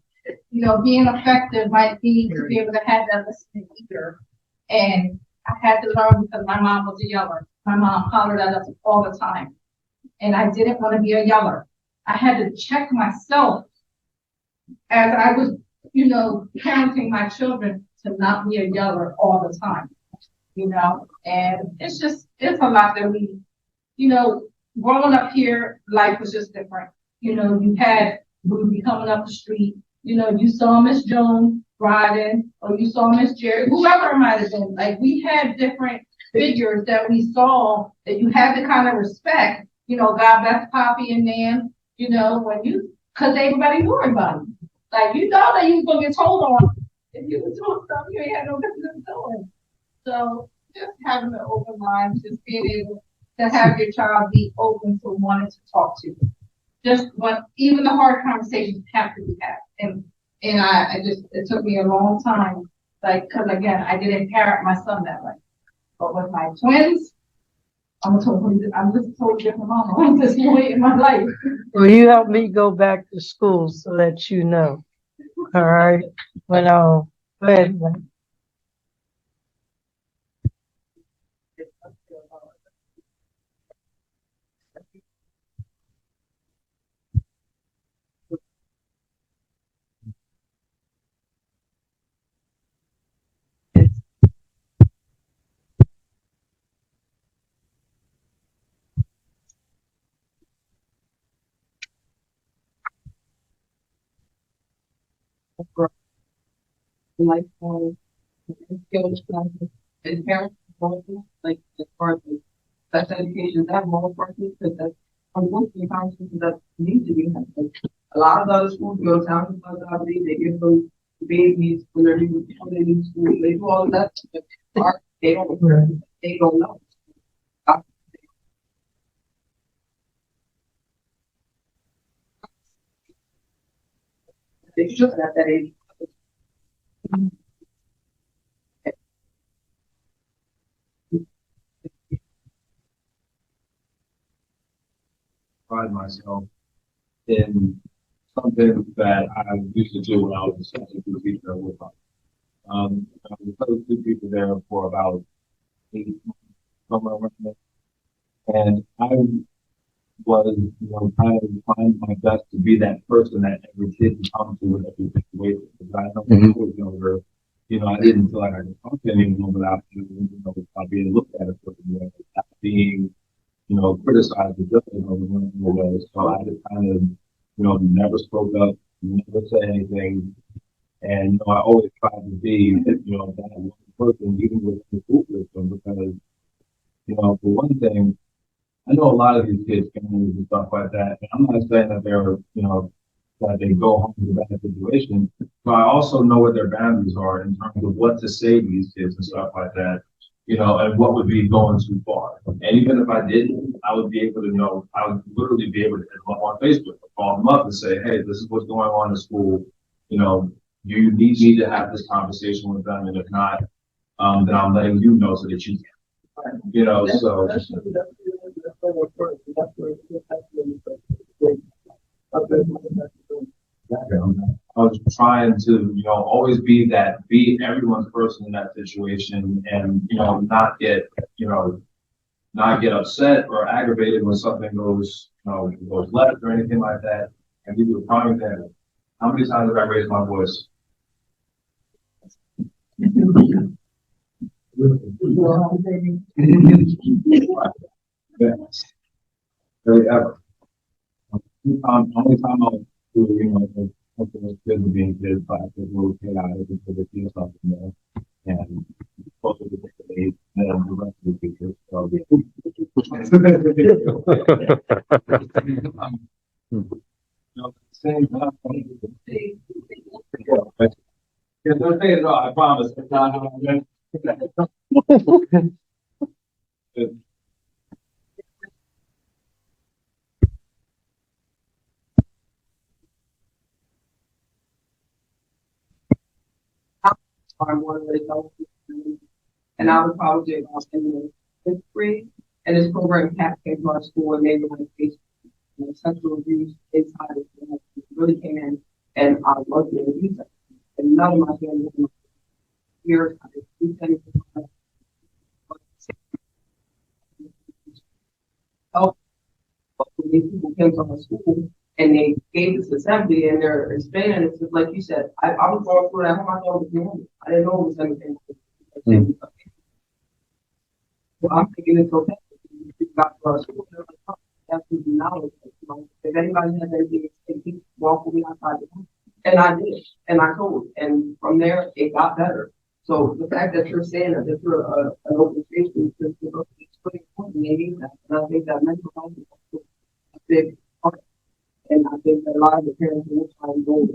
S7: you know, being effective might be to be able to have that listening ear. And I had to learn because my mom was a yeller. My mom hollered at us all the time. And I didn't want to be a yeller. I had to check myself as I was, you know, parenting my children to not be a yeller all the time, you know. And it's a lot that we, you know, growing up here, life was just different. You know, we would be coming up the street, you know, you saw Miss Jones riding, or you saw Miss Jerry, whoever it might have been. Like, we had different figures that we saw that you had to kind of respect, you know, God bless Poppy and Nan, you know, cause everybody knew everybody. Like, you know that you was gonna get told on if you was doing stuff you ain't had no business doing. So just having an open mind, just being able to have your child be open to wanting to talk to you. Just even the hard conversations have to be had. And it took me a long time, like, cause again, I didn't parent my son that way. But with my twins, I'm just a totally different mama at this point in my life.
S3: Well, you help me go back to school so that you know. All right. When go ahead.
S8: Like, skills classes, and parents, like, as far as like, sex education, that more courses, because that's unfortunately conversations that need to be had. Like, a lot of the other schools go down to they give those babies when they're before they leave school, they do all of that. But they don't know. They should at that age.
S10: Pride myself in something that I used to do when I was a second school teacher at Woodbine. I was two people there for about 8 months, somewhere around there. And I was, kind of trying my best to be that person that every kid can come to in every situation. Because I know when I was younger, I didn't feel like I could talk to anyone without, without being looked at a certain way, without being, criticized or judged in a way. So I just kind of, never spoke up, never said anything. And, I always tried to be, that one person, even with the school system, because, for one thing, I know a lot of these kids, families and stuff like that. And I'm not saying that they're, that they go home to a bad situation, but I also know what their boundaries are in terms of what to say to these kids and stuff like that, and what would be going too far. And even if I didn't, I would be able to know, I would literally be able to hit them up on Facebook, call them up and say, hey, this is what's going on in school. Do you need me to have this conversation with them? And if not, then I'm letting you know so that you can, so. I was trying to, always be everyone's person in that situation and, not get upset or aggravated when something goes left or anything like that. I'll give you a prime example. How many times have I raised my voice? Really ever. Only time I'll do, something with kids being kids, but I think we're chaotic because they feel something there. And closer to the age than the rest of the teachers. So, same time. Yeah, don't say it at all, I promise. It's not how I'm going to.
S8: I want to and I was probably in the fifth grade, and this program came to our school, and they were like, sexual abuse inside of the really came in, and I was the abuser. And none of my family was here. Help. But when these people came to our school and they gave this assembly and they're explaining it, just like you said, I was going through that. How much I was doing? I didn't know it was anything. Well, I'm thinking it's okay. You got to our school, they're like, oh, that's the knowledge. You know, if anybody has anything to say, walk with me outside the house. And I did, and I told, and from there it got better. So the fact that you're saying that you're an open space is just it's pretty important. They need that, and I think that mental health is also a big part. And I think that a lot of the parents in this time go,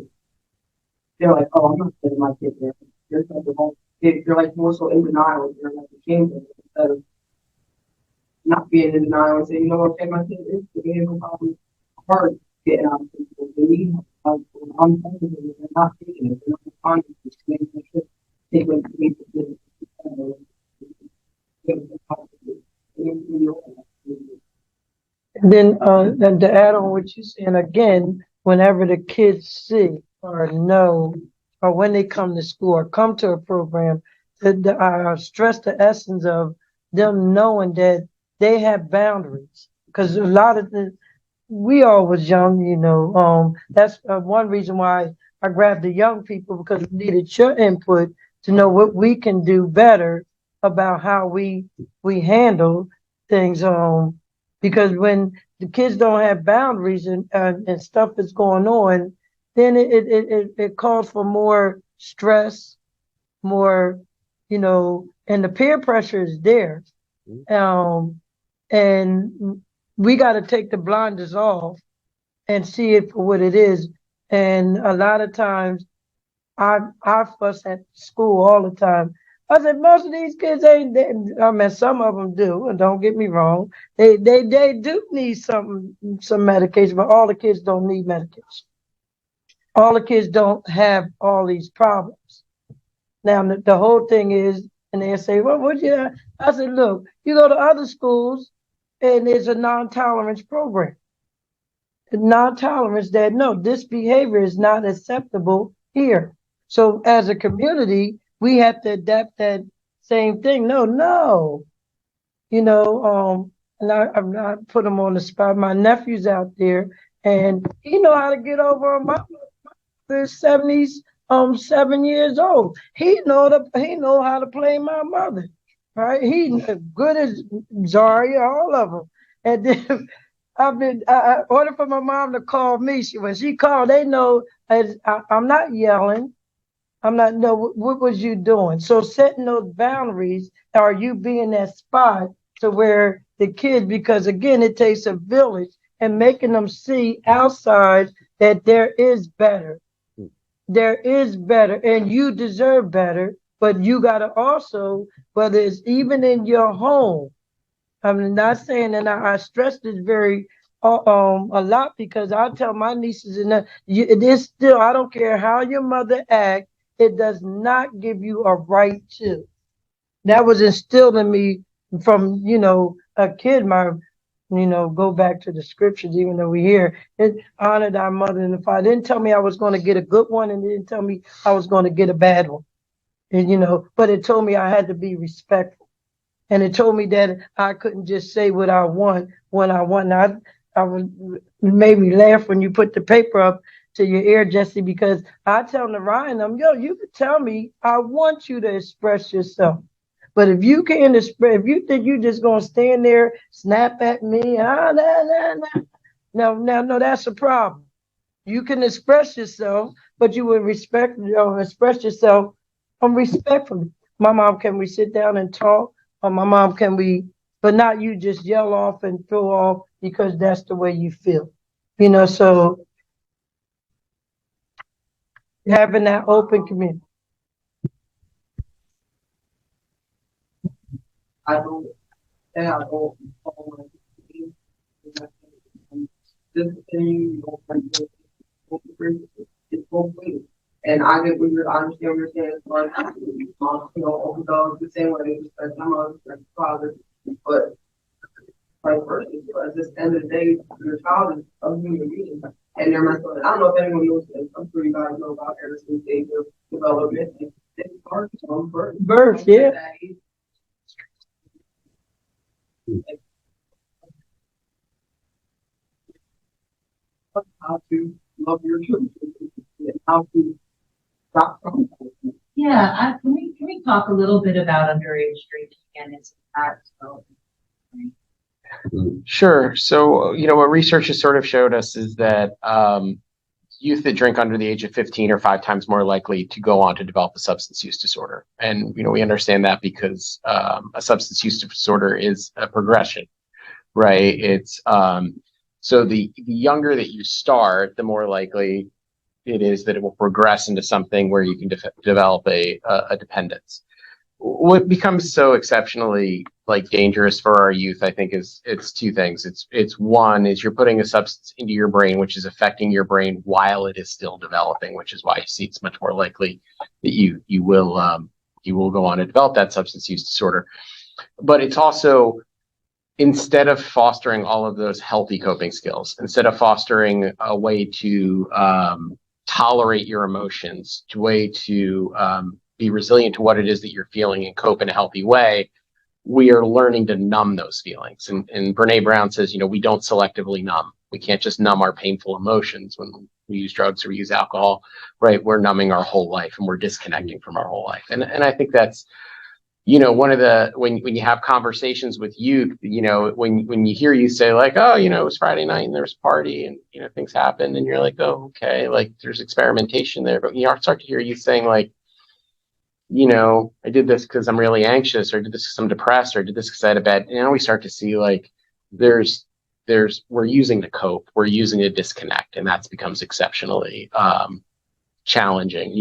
S8: they're like, oh, I'm not sending my kid there. They're like more so in denial. They're like ashamed of it instead of not being in denial and saying, you know what, okay, my kid is being probably hard getting out of people. They need help. I'm telling you, they're not taking it. They're not responding to it. They should take what they need to do.
S3: Then, to add on what you're saying again, whenever the kids see or know, or when they come to school or come to a program, I stress the essence of them knowing that they have boundaries. Because a lot of we all was young, you know. That's one reason why I grabbed the young people, because we needed your input to know what we can do better about how we handle things. Because when the kids don't have boundaries and stuff is going on, then it calls for more stress, more, you know, and the peer pressure is there. And we got to take the blinders off and see it for what it is. And a lot of times I fuss at school all the time. I said, most of these kids ain't, I mean, some of them do, and don't get me wrong. They do need some medication, but all the kids don't need medication. All the kids don't have all these problems. Now, the whole thing is, and they say, well, would you? I said, look, you go to other schools, and there's a non-tolerance program. Non-tolerance that, no, this behavior is not acceptable here. So as a community, we have to adapt that same thing. No, you know, and I'm not put him on the spot. My nephew's out there, and he know how to get over on my 70s, 7 years old. He know how to play my mother, right? He good as Zaria, all of them. And then I ordered for my mom to call me. When she called, they know I'm not yelling. I'm not, no, what was you doing? So setting those boundaries, are you being that spot to where the kids, because again, it takes a village, and making them see outside that there is better. There is better, and you deserve better, but you got to also, whether it's even in your home, I'm not saying, and I stress this very a lot, because I tell my nieces and it is still, I don't care how your mother act, it does not give you a right to. That was instilled in me from, you know, a kid. Go back to the scriptures, even though we hear it, honor thy mother and the father. It didn't tell me I was going to get a good one, and it didn't tell me I was going to get a bad one. And, you know, but it told me I had to be respectful. And it told me that I couldn't just say what I want when I want. It made me laugh when you put the paper up to your ear, Jesse, because I tell Narayan, you could tell me I want you to express yourself. But if you can't express, if you think you're just gonna stand there, snap at me, no, that's a problem. You can express yourself, but you will express yourself respectfully. My mom, can we sit down and talk? Or my mom, can we, but not you just yell off and throw off because that's the way you feel. You know, so having that open community.
S8: I don't, and I don't follow this thing, it's both ways. And I get what I understand what you're saying as far as, overdose the same way they respect my mother, respect my father, but vice versa. At this end of the day, your child is a human being, and their mental. I don't know if anyone knows this. I'm sure you guys know about Emerson's stage of development. It starts from birth.
S3: Birth, yeah.
S8: How to love your children, and how to stop from that.
S11: Yeah, can we talk a little bit about underage drinking and its impact?
S6: Sure. So, what research has sort of showed us is that youth that drink under the age of 15 are 5 times more likely to go on to develop a substance use disorder. And, we understand that because a substance use disorder is a progression, right? It's so the younger that you start, the more likely it is that it will progress into something where you can develop a dependence. What becomes so exceptionally dangerous for our youth, I think, is it's two things. It's one is you're putting a substance into your brain, which is affecting your brain while it is still developing, which is why you see it's much more likely that you will go on to develop that substance use disorder. But it's also, instead of fostering all of those healthy coping skills, instead of fostering a way to tolerate your emotions, a way to be resilient to what it is that you're feeling and cope in a healthy way, we are learning to numb those feelings. And Brene Brown says, we don't selectively numb. We can't just numb our painful emotions when we use drugs or we use alcohol, right? We're numbing our whole life and we're disconnecting from our whole life. And I think that's, one of the, when you have conversations with youth, when you hear you say oh, it was Friday night and there was a party and, things happen and you're like, oh, okay, there's experimentation there. But I start to hear you saying I did this because I'm really anxious, or I did this because I'm depressed, or I did this because I had a bad, we start to see we're using to cope, we're using to disconnect, and that becomes exceptionally challenging.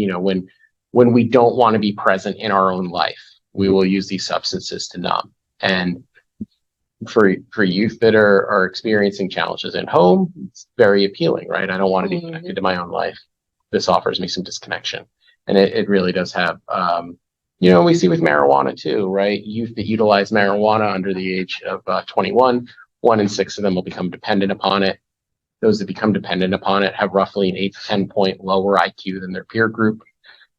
S6: When we don't want to be present in our own life, we will use these substances to numb. And for youth that are experiencing challenges at home, it's very appealing, right? I don't want to be connected to my own life. This offers me some disconnection. And it really does have, we see with marijuana too, right? Youth that utilize marijuana under the age of 21, 1 in 6 of them will become dependent upon it. Those that become dependent upon it have roughly an 8 to 10 point lower IQ than their peer group.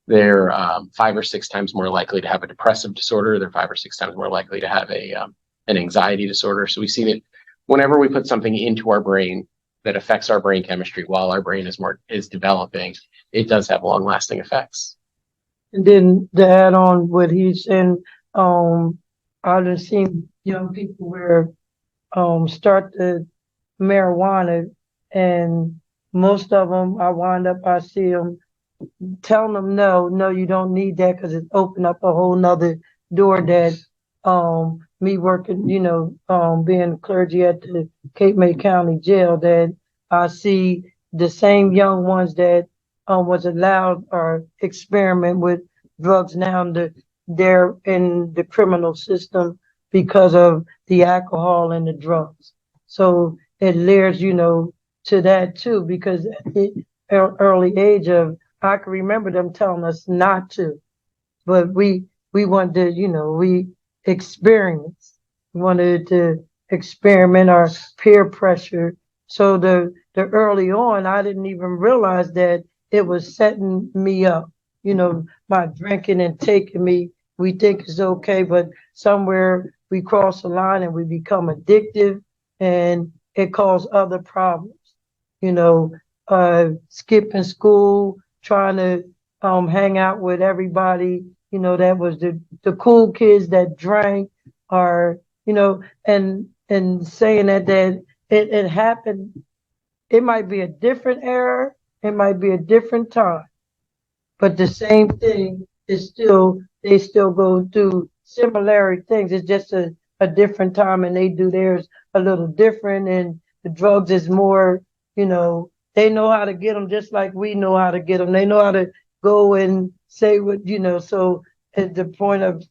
S6: They're 5 or 6 times more likely to have a depressive disorder. They're 5 or 6 times more likely to have an anxiety disorder. So we see that whenever we put something into our brain that affects our brain chemistry while our brain is developing, it does have long-lasting effects.
S3: And then to add on what he's saying, I've seen young people where start the marijuana, and most of them, I see them telling them, no, you don't need that, because it's opened up a whole nother door that me working, being clergy at the Cape May County Jail, that I see the same young ones that was allowed or experiment with drugs now, they're in the criminal system because of the alcohol and the drugs. So it leads, to that too, because at the early age of, I can remember them telling us not to, but we wanted to, we wanted to experiment our peer pressure. So the early on, I didn't even realize that it was setting me up, by drinking and taking me. We think it's okay, but somewhere we cross the line and we become addictive, and it causes other problems, skipping school, trying to hang out with everybody, that was the cool kids that drank, or, and saying that it happened. It might be a different era, it might be a different time, but the same thing is they still go through similar things. It's just a different time, and they do theirs a little different, and the drugs is more, they know how to get them just like we know how to get them. They know how to go and say what, so at the point of,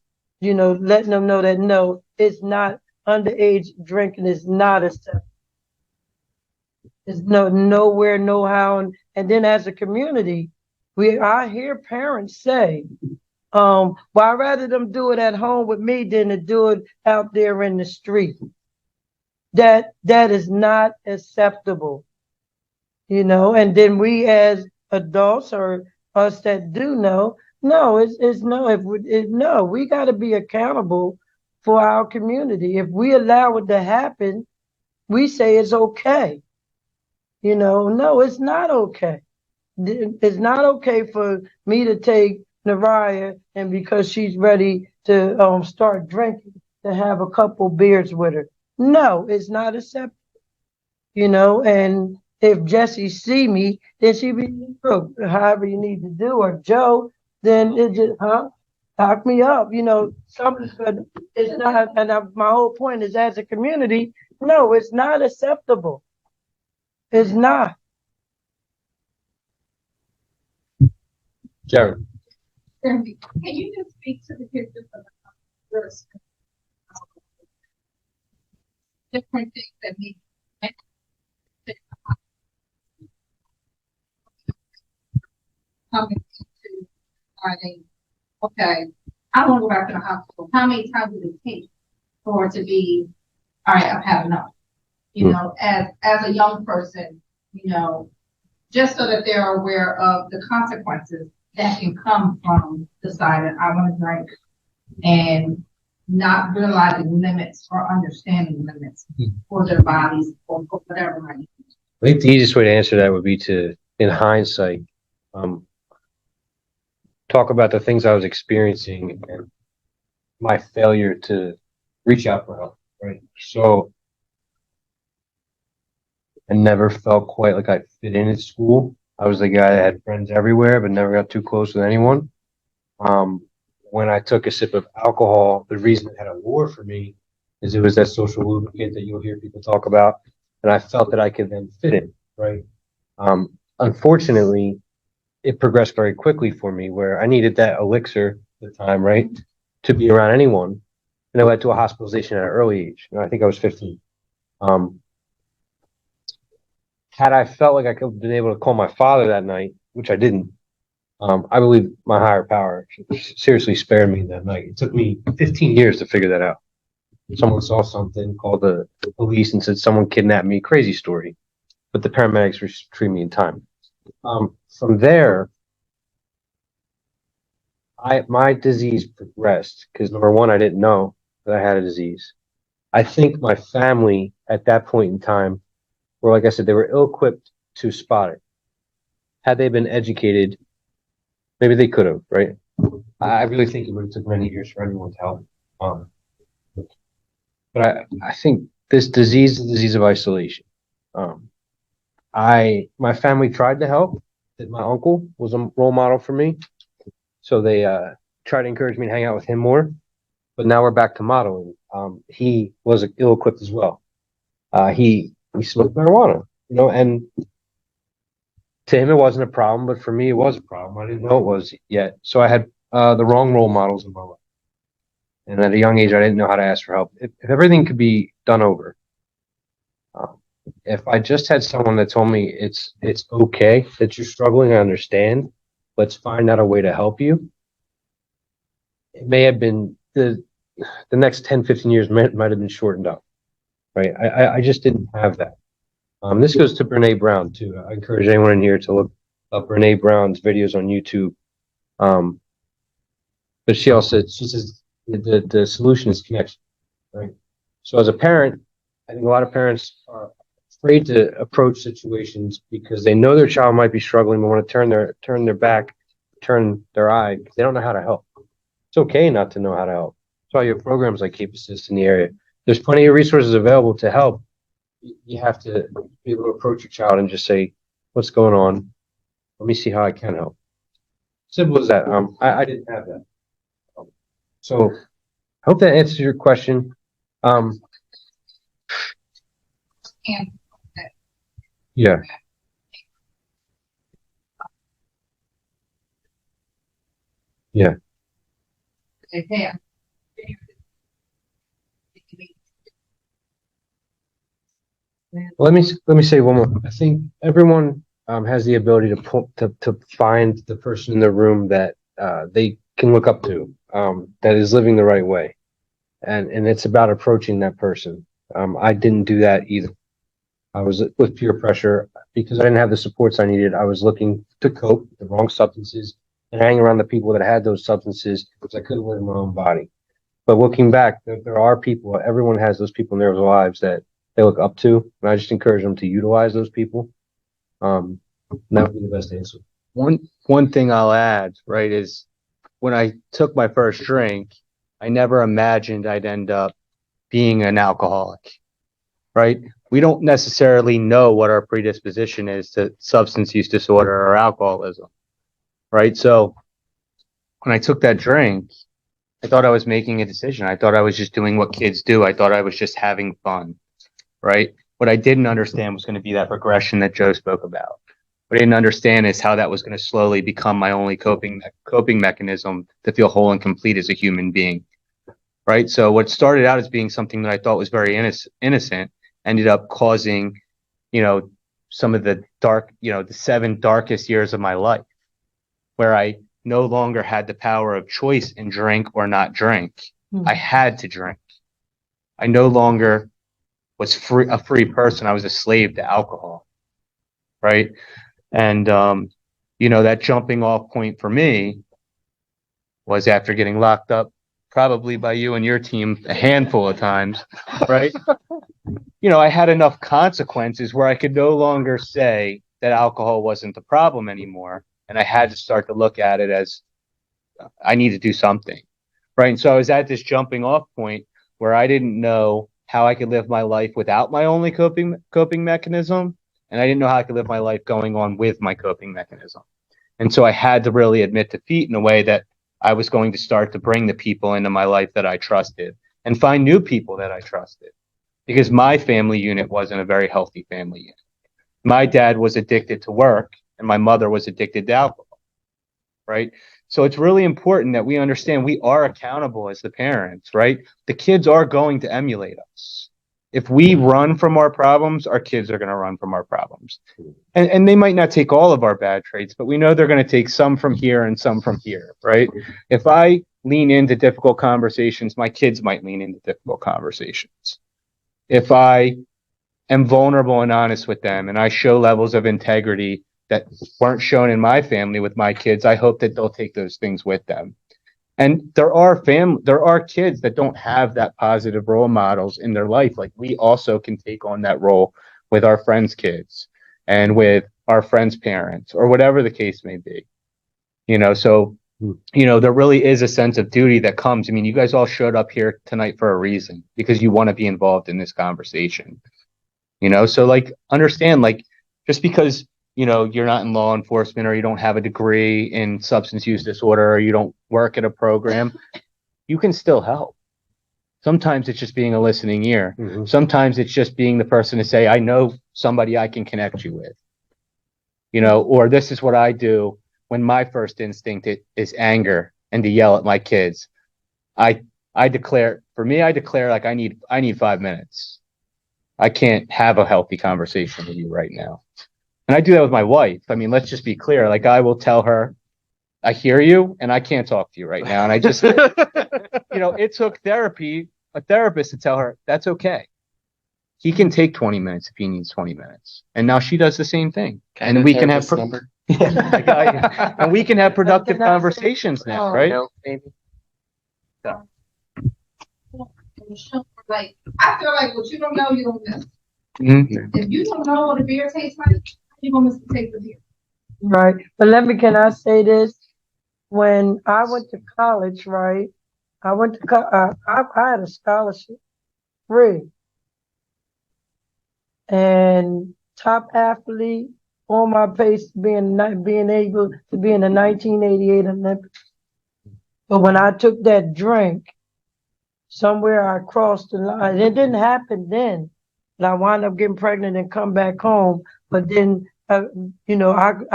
S3: letting them know that no, it's not underage drinking, is not acceptable. There's nowhere, no how. And then as a community, I hear parents say, well, I'd rather them do it at home with me than to do it out there in the street. That is not acceptable, and then we as adults or us that do know, no, it's no, no, we got to be accountable for our community. If we allow it to happen, we say it's okay. No, it's not okay. It's not okay for me to take Naraya and because she's ready to start drinking, to have a couple beers with her. No, it's not acceptable. And if Jesse see me, then she be, look, however you need to do, or Joe, then it just, lock me up. Something, but it's not, and my whole point is as a community, no, it's not acceptable. It's not.
S5: Jared.
S7: Can you just speak to the kids just about risk? Different things that need coming into, are they, okay, I want to go back to the hospital. How many times did it take for it to be, all right, I've had enough? As a young person, just so that they're aware of the consequences that can come from deciding I want to drink and not realizing limits or understanding limits for their bodies or for whatever might be.
S4: I think the easiest way to answer that would be to, in hindsight, talk about the things I was experiencing and my failure to reach out for help, right? So I never felt quite like I fit in at school. I was the guy that had friends everywhere, but never got too close with anyone. When I took a sip of alcohol, the reason it had a lure for me is it was that social lubricant that you'll hear people talk about, and I felt that I could then fit in, right? Unfortunately, it progressed very quickly for me where I needed that elixir at the time, right, to be around anyone, and it led to a hospitalization at an early age. I think I was 15. Had I felt like I could have been able to call my father that night, which I didn't, I believe my higher power seriously spared me that night. It took me 15 years to figure that out. Someone saw something, called the police and said someone kidnapped me. Crazy story. But the paramedics retrieved me in time. From there, my disease progressed because number one, I didn't know that I had a disease. I think my family at that point in time were, like I said, they were ill-equipped to spot it. Had they been educated, maybe they could have, right? I really think it would have took many years for anyone to help. But I think this disease is a disease of isolation. My family tried to help. That my uncle was a role model for me, so they tried to encourage me to hang out with him more. But now we're back to modeling. He was ill-equipped as well. He smoked marijuana, and to him it wasn't a problem, but for me it was a problem. I didn't know it was yet, so I had the wrong role models in my life. And at a young age, I didn't know how to ask for help. If everything could be done over, if I just had someone that told me it's okay that you're struggling, I understand. Let's find out a way to help you. It may have been the next 10, 15 years might have been shortened up, right? I just didn't have that. This goes to Brene Brown too. I encourage anyone in here to look up Brene Brown's videos on YouTube. But she says the solution is connection, right? So as a parent, I think a lot of parents are afraid to approach situations because they know their child might be struggling, but want to turn their back, turn their eye. They don't know how to help. It's okay not to know how to help. That's why you have programs like Cape Assist in the area. There's plenty of resources available to help. You have to be able to approach your child and just say, "What's going on? Let me see how I can help." Simple as that. I didn't have that. So I hope that answers your question.
S7: And
S4: Yeah. Yeah.
S7: they have.
S4: Let me say one more. I think everyone has the ability to find the person in the room that they can look up to, that is living the right way, and it's about approaching that person. I didn't do that either. I was with peer pressure because I didn't have the supports I needed. I was looking to cope with the wrong substances and hang around the people that had those substances because I couldn't live in my own body. But looking back, there are people, everyone has those people in their lives that they look up to, and I just encourage them to utilize those people. And that would be the best answer.
S5: One thing I'll add, right, is when I took my first drink, I never imagined I'd end up being an alcoholic, right? We don't necessarily know what our predisposition is to substance use disorder or alcoholism, right? So when I took that drink, I thought I was making a decision. I thought I was just doing what kids do. I thought I was just having fun, right? What I didn't understand was going to be that progression that Joe spoke about. What I didn't understand is how that was going to slowly become my only coping mechanism to feel whole and complete as a human being, right? So what started out as being something that I thought was very innocent ended up causing, some of the the 7 darkest years of my life, where I no longer had the power of choice in drink or not drink. I had to drink. I no longer was a free person. I was a slave to alcohol, right? And that jumping off point for me was after getting locked up, probably by you and your team a handful of times, right? I had enough consequences where I could no longer say that alcohol wasn't the problem anymore. And I had to start to look at it as I need to do something, right? And so I was at this jumping off point where I didn't know how I could live my life without my only coping mechanism. And I didn't know how I could live my life going on with my coping mechanism. And so I had to really admit defeat in a way that I was going to start to bring the people into my life that I trusted and find new people that I trusted, because my family unit wasn't a very healthy family unit. My dad was addicted to work and my mother was addicted to alcohol, right? So it's really important that we understand we are accountable as the parents, right? The kids are going to emulate us. If we run from our problems, our kids are going to run from our problems. And they might not take all of our bad traits, but we know they're going to take some from here and some from here, right? If I lean into difficult conversations, my kids might lean into difficult conversations. If I am vulnerable and honest with them and I show levels of integrity that weren't shown in my family with my kids, I hope that they'll take those things with them. And there are kids that don't have that positive role models in their life. Like, we also can take on that role with our friends' kids and with our friends' parents or whatever the case may be. So there really is a sense of duty that comes. I mean, you guys all showed up here tonight for a reason, because you want to be involved in this conversation. So understand, just because you're not in law enforcement, or you don't have a degree in substance use disorder, or you don't work at a program, you can still help. Sometimes it's just being a listening ear.
S4: Mm-hmm.
S5: Sometimes it's just being the person to say, I know somebody I can connect you with, or this is what I do when my first instinct is anger and to yell at my kids. I declare like I need 5 minutes. I can't have a healthy conversation with you right now. And I do that with my wife. I mean, let's just be clear. Like, I will tell her, I hear you and I can't talk to you right now. And I just, it took a therapist to tell her that's okay. He can take 20 minutes if he needs 20 minutes. And now she does the same thing. And we can have, and we can have productive conversations now, right?
S7: Like, I feel like what you don't know, you don't miss.
S5: Mm-hmm.
S7: If you don't know what a beer tastes like, you're gonna miss the taste of beer.
S3: Right. But can I say this? When I went to college, right? I had a scholarship, free, and top athlete on my pace being able to be in the 1988 Olympics. But when I took that drink, somewhere I crossed the line. It didn't happen then, but I wound up getting pregnant and come back home. But then, I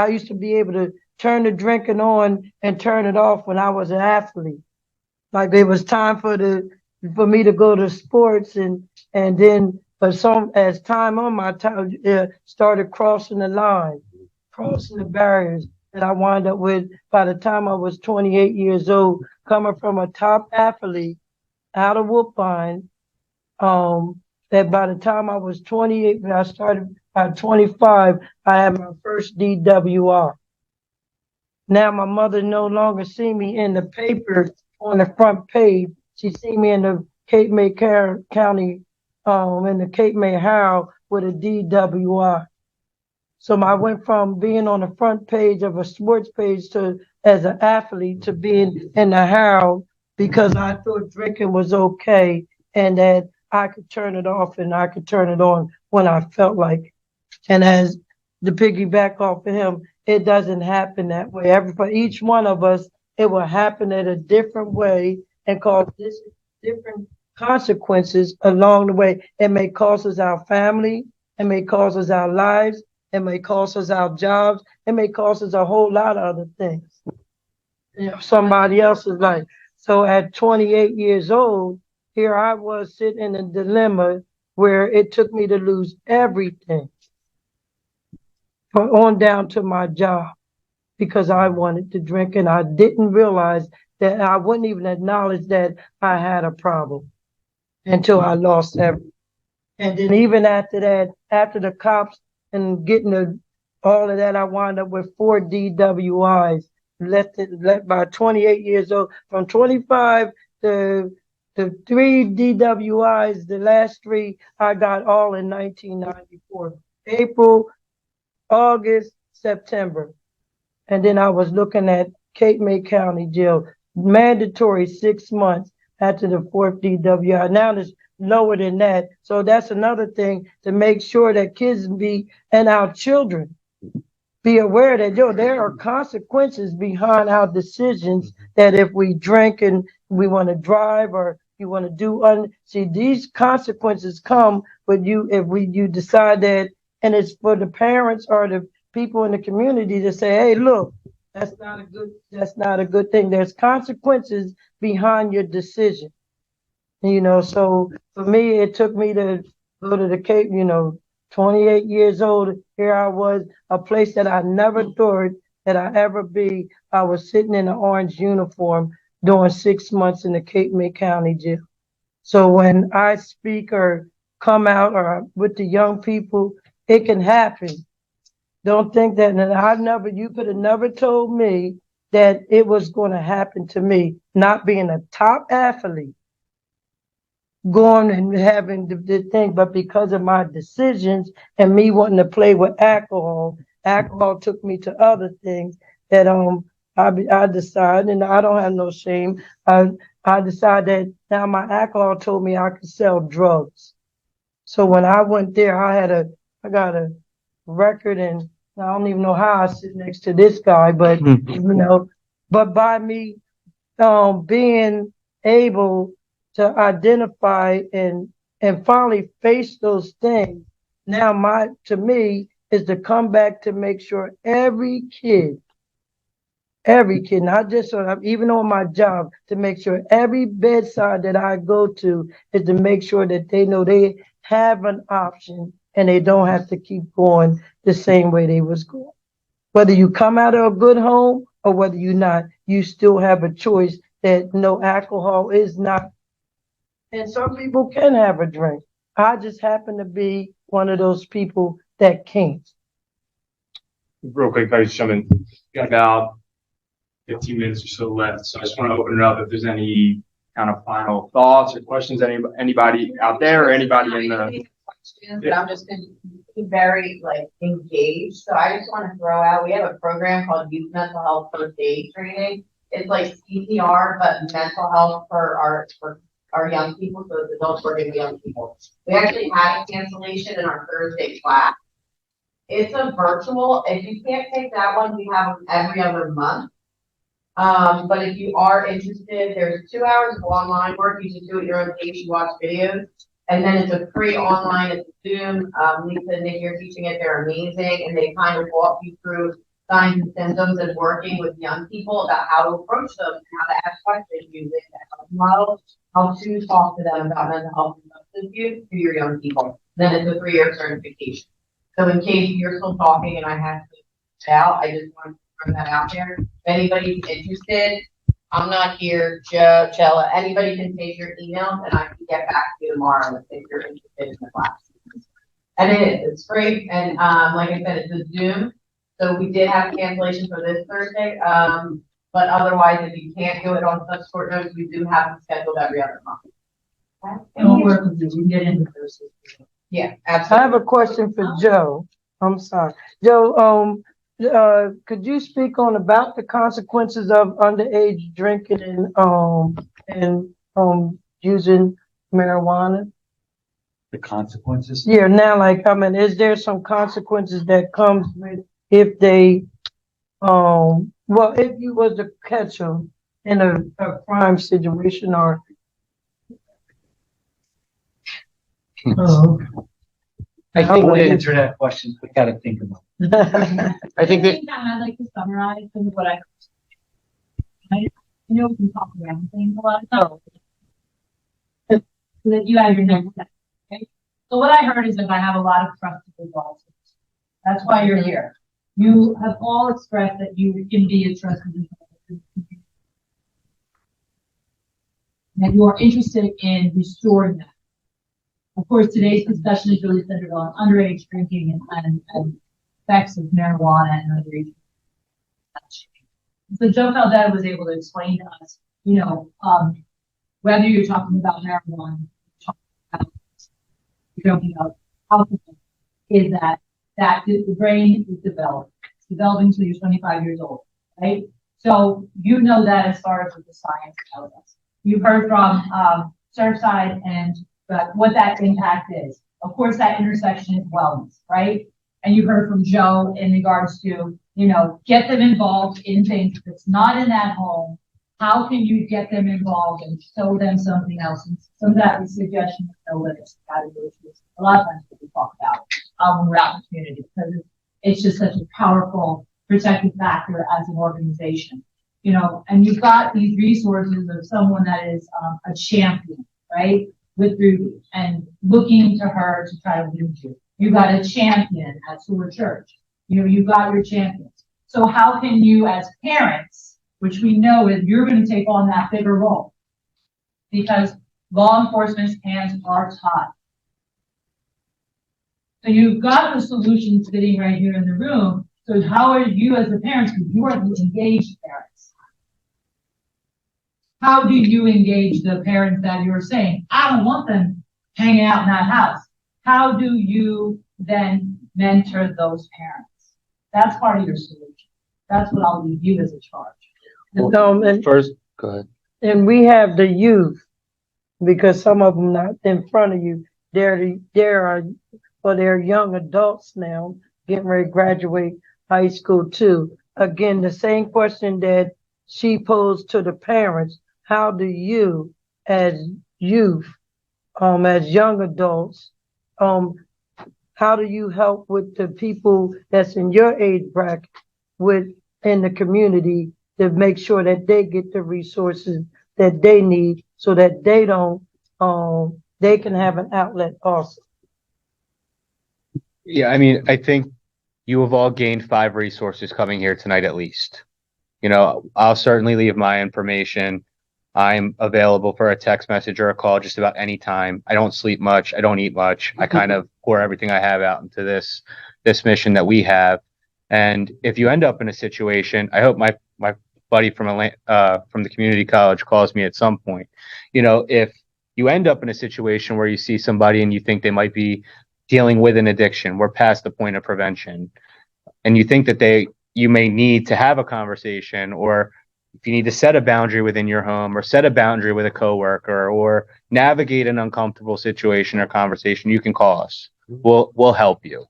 S3: used to be able to turn the drinking on and turn it off when I was an athlete. Like, it was time for me to go to sports, and then, but as time on my time started crossing the line, crossing the barriers that I wound up with by the time I was 28 years old, coming from a top athlete out of Woodbine. That by the time I was 28, when I started at 25, I had my first DWI. Now my mother no longer see me in the paper on the front page. She see me in the Cape May County, in the Cape May Herald with a DWI. So I went from being on the front page of a sports page to as an athlete to being in the Herald because I thought drinking was okay and that I could turn it off and I could turn it on when I felt like it. And as the piggyback off of him, it doesn't happen that way. For each one of us, it will happen in a different way and cause different consequences along the way. It may cost us our family, it may cost us our lives, it may cost us our jobs, it may cost us a whole lot of other things. You know, somebody else's life. So at 28 years old, here I was sitting in a dilemma where it took me to lose everything on down to my job because I wanted to drink and I didn't realize that I wouldn't even acknowledge that I had a problem until I lost everything. And then even after that, after the cops and getting all of that, I wound up with 4 DWIs. Let by 28 years old, from 25 to the 3 DWIs, the last 3 I got all in 1994, April, August, September. And then I was looking at Cape May County Jail, mandatory 6 months after the 4th DWI. Now it's lower than that. So that's another thing to make sure that kids and our children be aware that, there are consequences behind our decisions that if we drink and we want to drive or you want to see, these consequences come with you if you decide that, and it's for the parents or the people in the community to say, hey, look, that's not a good thing. There's consequences behind your decision. So for me, it took me to go to the Cape, 28 years old. Here I was, a place that I never thought that I'd ever be. I was sitting in an orange uniform doing 6 months in the Cape May County Jail. So when I speak or come out or with the young people, it can happen. Don't think that, and you could have never told me that it was going to happen to me, not being a top athlete, going and having the thing, but because of my decisions and me wanting to play with alcohol took me to other things that I decided, and I don't have no shame. I decided that now my alcohol told me I could sell drugs. So when I went there, I got a record, and I don't even know how I sit next to this guy, but but by me being able to identify and finally face those things, now to me is to come back to make sure every kid, not just even on my job, to make sure every bedside that I go to is to make sure that they know they have an option and they don't have to keep going the same way they was going. Whether you come out of a good home or whether you're not, you still have a choice that no, alcohol is not. And some people can have a drink. I just happen to be one of those people that can't.
S1: Real quick, I just jump in. Got about 15 minutes or so left, so I just want to open it up if there's any kind of final thoughts or questions. Anybody out there or anybody in the
S9: but I'm just going to be very engaged. So I just want to throw out, we have a program called Youth Mental Health First Aid Training. It's like CPR, but mental health for our young people. So it's adults working with young people. We actually had a cancellation in our Thursday class. It's a virtual. If you can't take that one, we have them every other month. But if you are interested, there's 2 hours of online work. You just do it at your own pace. You watch videos. And then it's a free online, it's Zoom. Lisa and Nick are teaching it. They're amazing. And they kind of walk you through signs and symptoms and working with young people about how to approach them and how to ask questions using the health model, how to talk to them about mental health and substance use to your young people. Then it's a 3-year certification. So in case you're still talking and I have to out. I just want to throw that out there. If anybody's interested, I'm not here, Joe, Jella, anybody can take your email and I can get back to you tomorrow if you're interested in the class. And it's free, and, like I said, it's a Zoom, so we did have a cancellation for this Thursday, but otherwise, if you can't do it on such short notice, we do have them scheduled every other month. Okay?
S11: Don't work with you, we can get into those.
S9: Yeah,
S3: I
S9: absolutely.
S3: have a question for Joe. I'm sorry. Joe, could you speak on about the consequences of underage drinking and using marijuana?
S2: The consequences?
S3: Yeah, now, like, I mean, is there some consequences that comes with if they, well, if you was to catch them in a crime situation or? Oh.
S2: I
S3: think
S2: would
S3: we-
S2: answer that question. We gotta think about
S6: I think that,
S11: I'd like to summarize some of what I know we can talk around things a lot of times. So that you have your next step, okay? So what I heard is that I have a lot of trusted adults. That's why you're here. You have all expressed that you can be a trusted adult. And you are interested in restoring that. Of course, today's discussion is really centered on underage drinking and effects of marijuana and underage. So Joe Caldetta was able to explain to us, whether you're talking about marijuana, you're talking about alcohol, is that the brain is developing. It's developing until you're 25 years old, right? So you know that as far as what the science tells us. You've heard from Surfside and what that impact is. Of course, that intersection is wellness, right? And you heard from Joe in regards to, get them involved in things. If it's not in that home, how can you get them involved and show them something else? And some of that is suggestion of no limits categories. A lot of times we talk about when we're out in the community because it's just such a powerful protective factor as an organization. And you've got these resources of someone that is a champion, right? With Ruby and looking to her to try to lead you. You've got a champion at Seward Church. You've got your champions. So how can you as parents, which we know is you're going to take on that bigger role because law enforcement's hands are tied. So you've got the solution sitting right here in the room. So how are you as the parents, because you are the engaged parents. How do you engage the parents that you're saying, I don't want them hanging out in that house? How do you then mentor those parents? That's part of your solution. That's what I'll leave you as a charge.
S3: And
S6: first, go ahead.
S3: and we have the youth, because some of them not in front of you. They're young adults now, getting ready to graduate high school too. Again, the same question that she posed to the parents. How do you, as youth, as young adults, how do you help with the people that's in your age bracket in the community to make sure that they get the resources that they need so that they don't, they can have an outlet also?
S5: Yeah, I mean, I think you have all gained 5 resources coming here tonight at least. I'll certainly leave my information. I'm available for a text message or a call just about any time. I don't sleep much. I don't eat much. I kind of pour everything I have out into this mission that we have. And if you end up in a situation, I hope my buddy from the community college calls me at some point. If you end up in a situation where you see somebody and you think they might be dealing with an addiction, we're past the point of prevention, and you think that you may need to have a conversation, or if you need to set a boundary within your home or set a boundary with a coworker or navigate an uncomfortable situation or conversation, you can call us. We'll help you.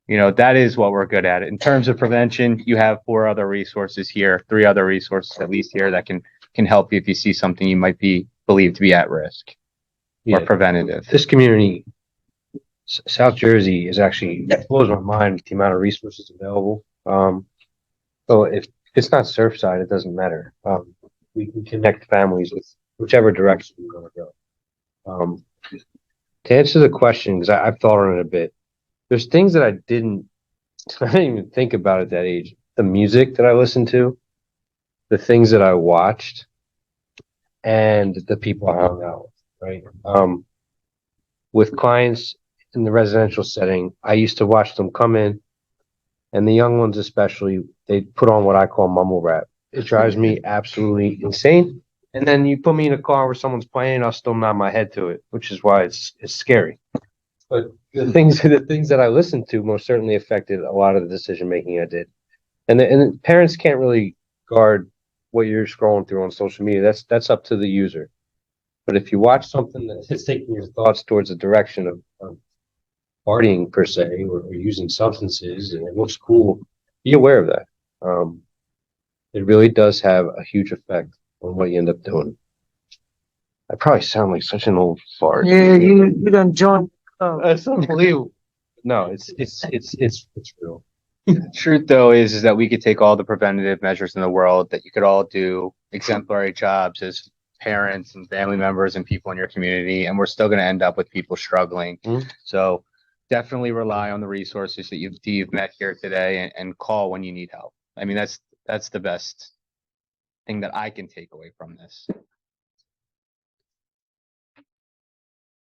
S5: That is what we're good at. In terms of prevention, you have 4 other resources here, 3 other resources at least here that can help you if you see something you might be believed to be at risk or preventative.
S4: This community, South Jersey, is actually, it blows my mind with the amount of resources available. So if it's not Surfside, it doesn't matter. We can connect families with whichever direction we're going to go. To answer the question, because I've thought on it a bit, there's things that I didn't I didn't even think about it at that age. The music that I listened to, the things that I watched, and the people I hung out with, right? With clients in the residential setting, I used to watch them come in, and the young ones especially, they put on what I call mumble rap. It drives me absolutely insane. And then you put me in a car where someone's playing, I'll still nod my head to it, which is why it's scary. But the things that I listened to most certainly affected a lot of the decision making I did. And parents can't really guard what you're scrolling through on social media. That's up to the user. But if you watch something that is taking your thoughts towards a direction of partying per se, or using substances, and it looks cool, be aware of that. It really does have a huge effect on what you end up doing. I probably sound like such an old fart.
S3: Yeah, you done joined.
S4: That's unbelievable. No, it's real.
S5: Truth though is that we could take all the preventative measures in the world that you could all do exemplary jobs as parents and family members and people in your community, and we're still going to end up with people struggling.
S4: Mhm.
S5: So definitely rely on the resources that you've met here today, and call when you need help. I mean, that's the best thing that I can take away from this.